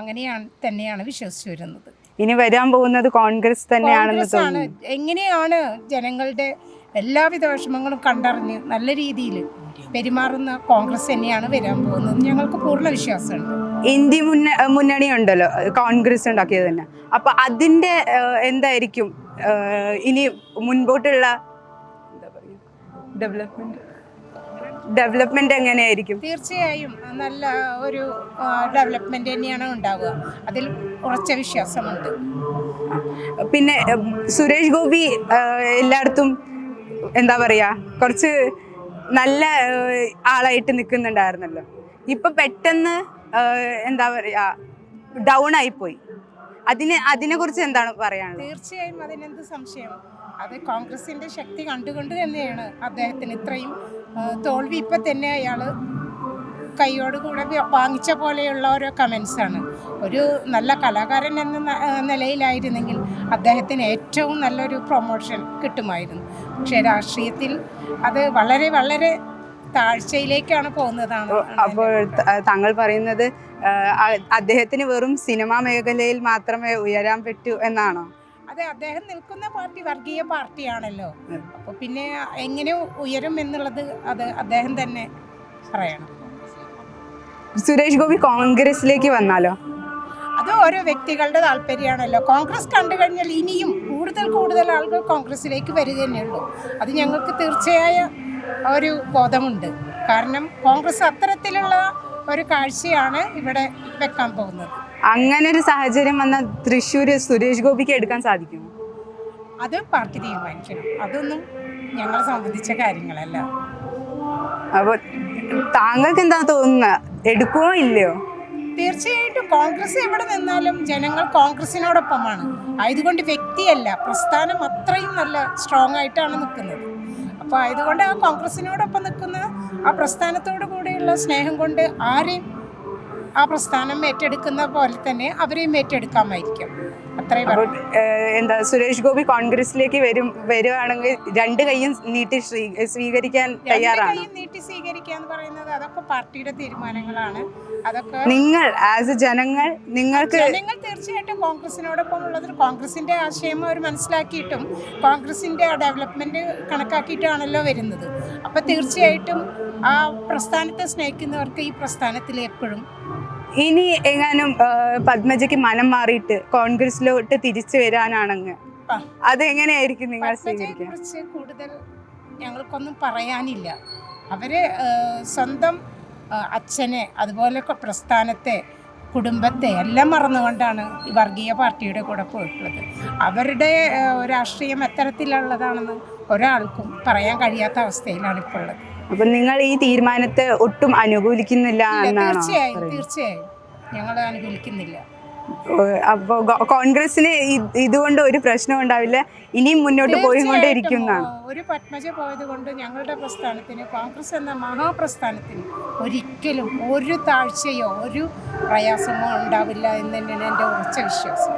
തന്നെയാണ് വിശ്വസിച്ചു വരുന്നത്. ഇനി വരാൻ പോകുന്നത് കോൺഗ്രസ് തന്നെയാണെന്ന് തോന്നുന്നു. എങ്ങനെയാണ് ജനങ്ങളുടെ എല്ലാവിധ വിഷമങ്ങളും കണ്ടറിഞ്ഞ് നല്ല രീതിയിൽ പെരുമാറുന്ന കോൺഗ്രസ് തന്നെയാണ് വരാൻ പോകുന്നത്. ഞങ്ങൾക്ക് പൂർണ്ണ വിശ്വാസമുണ്ട്. ഇന്ത്യ മുന്നണി ഉണ്ടല്ലോ, കോൺഗ്രസ് ഉണ്ടാക്കിയത് തന്നെ. അപ്പൊ അതിന്റെ എന്തായിരിക്കും ഇനി മുൻപോട്ടുള്ള ഡെവലപ്മെന്റ് എങ്ങനെയായിരിക്കും? തീർച്ചയായും നല്ല ഒരു ഡെവലപ്മെന്റ് തന്നെയാണ് ഉണ്ടാവുക. അതിൽ ഉറച്ച വിശ്വാസമുണ്ട്. പിന്നെ സുരേഷ് ഗോപി എല്ലായിടത്തും എന്താ പറയാ കുറച്ച് നല്ല ആളായിട്ട് നിൽക്കുന്നുണ്ടായിരുന്നല്ലോ. ഇപ്പൊ പെട്ടെന്ന് എന്താ പറയാ ഡൗൺ ആയിപ്പോയി. അതിനെ കുറിച്ച് എന്താണ് പറയാനുള്ളത്? തീർച്ചയായും അതിനെന്ത് സംശയം. അത് കോൺഗ്രസിന്റെ ശക്തി കണ്ടുകൊണ്ട് തന്നെയാണ് അദ്ദേഹത്തിന് ഇത്രയും തോൽവി. ഇപ്പം തന്നെ അയാൾ കൈയോടുകൂടെ വാങ്ങിച്ച പോലെയുള്ള ഓരോ കമൻസാണ്. ഒരു നല്ല കലാകാരൻ എന്ന നിലയിലായിരുന്നെങ്കിൽ അദ്ദേഹത്തിന് ഏറ്റവും നല്ലൊരു പ്രൊമോഷൻ കിട്ടുമായിരുന്നു. പക്ഷേ രാഷ്ട്രീയത്തിൽ അത് വളരെ വളരെ താഴ്ചയിലേക്കാണ് പോകുന്നതാണ്. അപ്പോൾ താങ്കൾ പറയുന്നത് അദ്ദേഹത്തിന് വെറും സിനിമാ മേഖലയിൽ മാത്രമേ ഉയരാൻ പറ്റൂ എന്നാണോ? അതെ, അദ്ദേഹം നിൽക്കുന്ന പാർട്ടി വർഗീയ പാർട്ടിയാണല്ലോ. അപ്പോൾ പിന്നെ എങ്ങനെ ഉയരും എന്നുള്ളത് അത് അദ്ദേഹം തന്നെ പറയണം. സുരേഷ് ഗോപി കോൺഗ്രസിലേക്ക് വന്നാലോ? അത് ഓരോ വ്യക്തികളുടെ താല്പര്യമാണല്ലോ. കോൺഗ്രസ് കണ്ടു കഴിഞ്ഞാൽ ഇനിയും കൂടുതൽ ആളുകൾ കോൺഗ്രസിലേക്ക് വരിക തന്നെയുള്ളൂ. അത് ഞങ്ങൾക്ക് തീർച്ചയായ ഒരു ബോധമുണ്ട്. കാരണം കോൺഗ്രസ് അത്തരത്തിലുള്ള ഒരു കാഴ്ചയാണ് ഇവിടെ വെക്കാൻ പോകുന്നത്. അങ്ങനെ ഒരു സാഹചര്യം വന്നാൽ തൃശ്ശൂർ സുരേഷ് ഗോപിക്ക് എടുക്കാൻ സാധിക്കുമോ? അത് പാർട്ടി തീരുമാനിക്കണം. അതൊന്നും ഞങ്ങളെ സംബന്ധിച്ച കാര്യങ്ങളല്ല. അപ്പോൾ താങ്കൾക്ക് എന്താ തോന്നുന്നത്, എടുക്കുമോ ഇല്ലയോ? തീർച്ചയായിട്ടും കോൺഗ്രസ് എവിടെ നിന്നാലും ജനങ്ങൾ കോൺഗ്രസിനോടൊപ്പമാണ്. ആയതുകൊണ്ട് വ്യക്തിയല്ല, പ്രസ്ഥാനം അത്രയും നല്ല സ്ട്രോങ് ആയിട്ടാണ് നിൽക്കുന്നത്. അപ്പോൾ ആയതുകൊണ്ട് ആ കോൺഗ്രസിനോടൊപ്പം നിൽക്കുന്ന ആ പ്രസ്ഥാനത്തോടു കൂടെയുള്ള സ്നേഹം കൊണ്ട് ആരെയും ആ പ്രസ്ഥാനം ഏറ്റെടുക്കുന്ന പോലെ തന്നെ അവരെയും ഏറ്റെടുക്കാമായിരിക്കും. അത്രയും എന്താ സുരേഷ് ഗോപി കോൺഗ്രസിലേക്ക് വരുവാണെങ്കിൽ രണ്ട് കൈയും നീട്ടി സ്വീകരിക്കാൻ തയ്യാറാണ്? നീട്ടി സ്വീകരിക്കാന്ന് പറയുന്നത് അതൊക്കെ പാർട്ടിയുടെ തീരുമാനങ്ങളാണ്. അതൊക്കെ നിങ്ങൾ ആസ് എ ജനങ്ങൾ തീർച്ചയായിട്ടും കോൺഗ്രസിനോടൊപ്പം ഉള്ളത് കോൺഗ്രസിന്റെ ആശയം അവർ മനസ്സിലാക്കിയിട്ടും കോൺഗ്രസിന്റെ ഡെവലപ്മെന്റ് കണക്കാക്കിയിട്ടാണല്ലോ വരുന്നത്. അപ്പൊ തീർച്ചയായിട്ടും ആ പ്രസ്ഥാനത്തെ സ്നേഹിക്കുന്നവർക്ക് ഈ പ്രസ്ഥാനത്തിൽ എപ്പോഴും. ഇനി എങ്ങാനും പത്മജയ്ക്ക് മനം മാറിയിട്ട് കോൺഗ്രസിലോട്ട് തിരിച്ചു വരാനാണെങ്കിൽ അതെങ്ങനെയായിരിക്കും നിങ്ങൾ സ്വീകരിക്കുക? കുറിച്ച് കൂടുതൽ ഞങ്ങൾക്കൊന്നും പറയാനില്ല. അവര് സ്വന്തം അച്ഛനെ അതുപോലെ പ്രസ്ഥാനത്തെ കുടുംബത്തെ എല്ലാം മറന്നുകൊണ്ടാണ് ഈ വർഗീയ പാർട്ടിയുടെ കൂടെ പോയിട്ടുള്ളത്. അവരുടെ രാഷ്ട്രീയം എത്തരത്തിലുള്ളതാണെന്ന് ഒരാൾക്കും പറയാൻ കഴിയാത്ത അവസ്ഥയിലാണ് ഇപ്പോൾ ഉള്ളത്. അപ്പം നിങ്ങൾ ഈ തീരുമാനത്തെ ഒട്ടും അനുകൂലിക്കുന്നില്ല എന്നാണ്? തീർച്ചയായും ഞങ്ങൾ അനുകൂലിക്കുന്നില്ല. അപ്പോൾ കോൺഗ്രസിന് ഇതുകൊണ്ട് ഒരു പ്രശ്നം ഉണ്ടാവില്ല, ഇനിയും മുന്നോട്ട് പോയിക്കൊണ്ടേയിരിക്കുന്നതാണ്. ഒരു പത്മജ പോയത് കൊണ്ട് ഞങ്ങളുടെ പ്രസ്ഥാനത്തിന്, കോൺഗ്രസ് എന്ന മഹാപ്രസ്ഥാനത്തിന് ഒരിക്കലും ഒരു താഴ്ചയോ ഒരു പ്രയാസമോ ഉണ്ടാവില്ല എന്ന് തന്നെയാണ് എൻ്റെ ഉറച്ച വിശ്വാസം.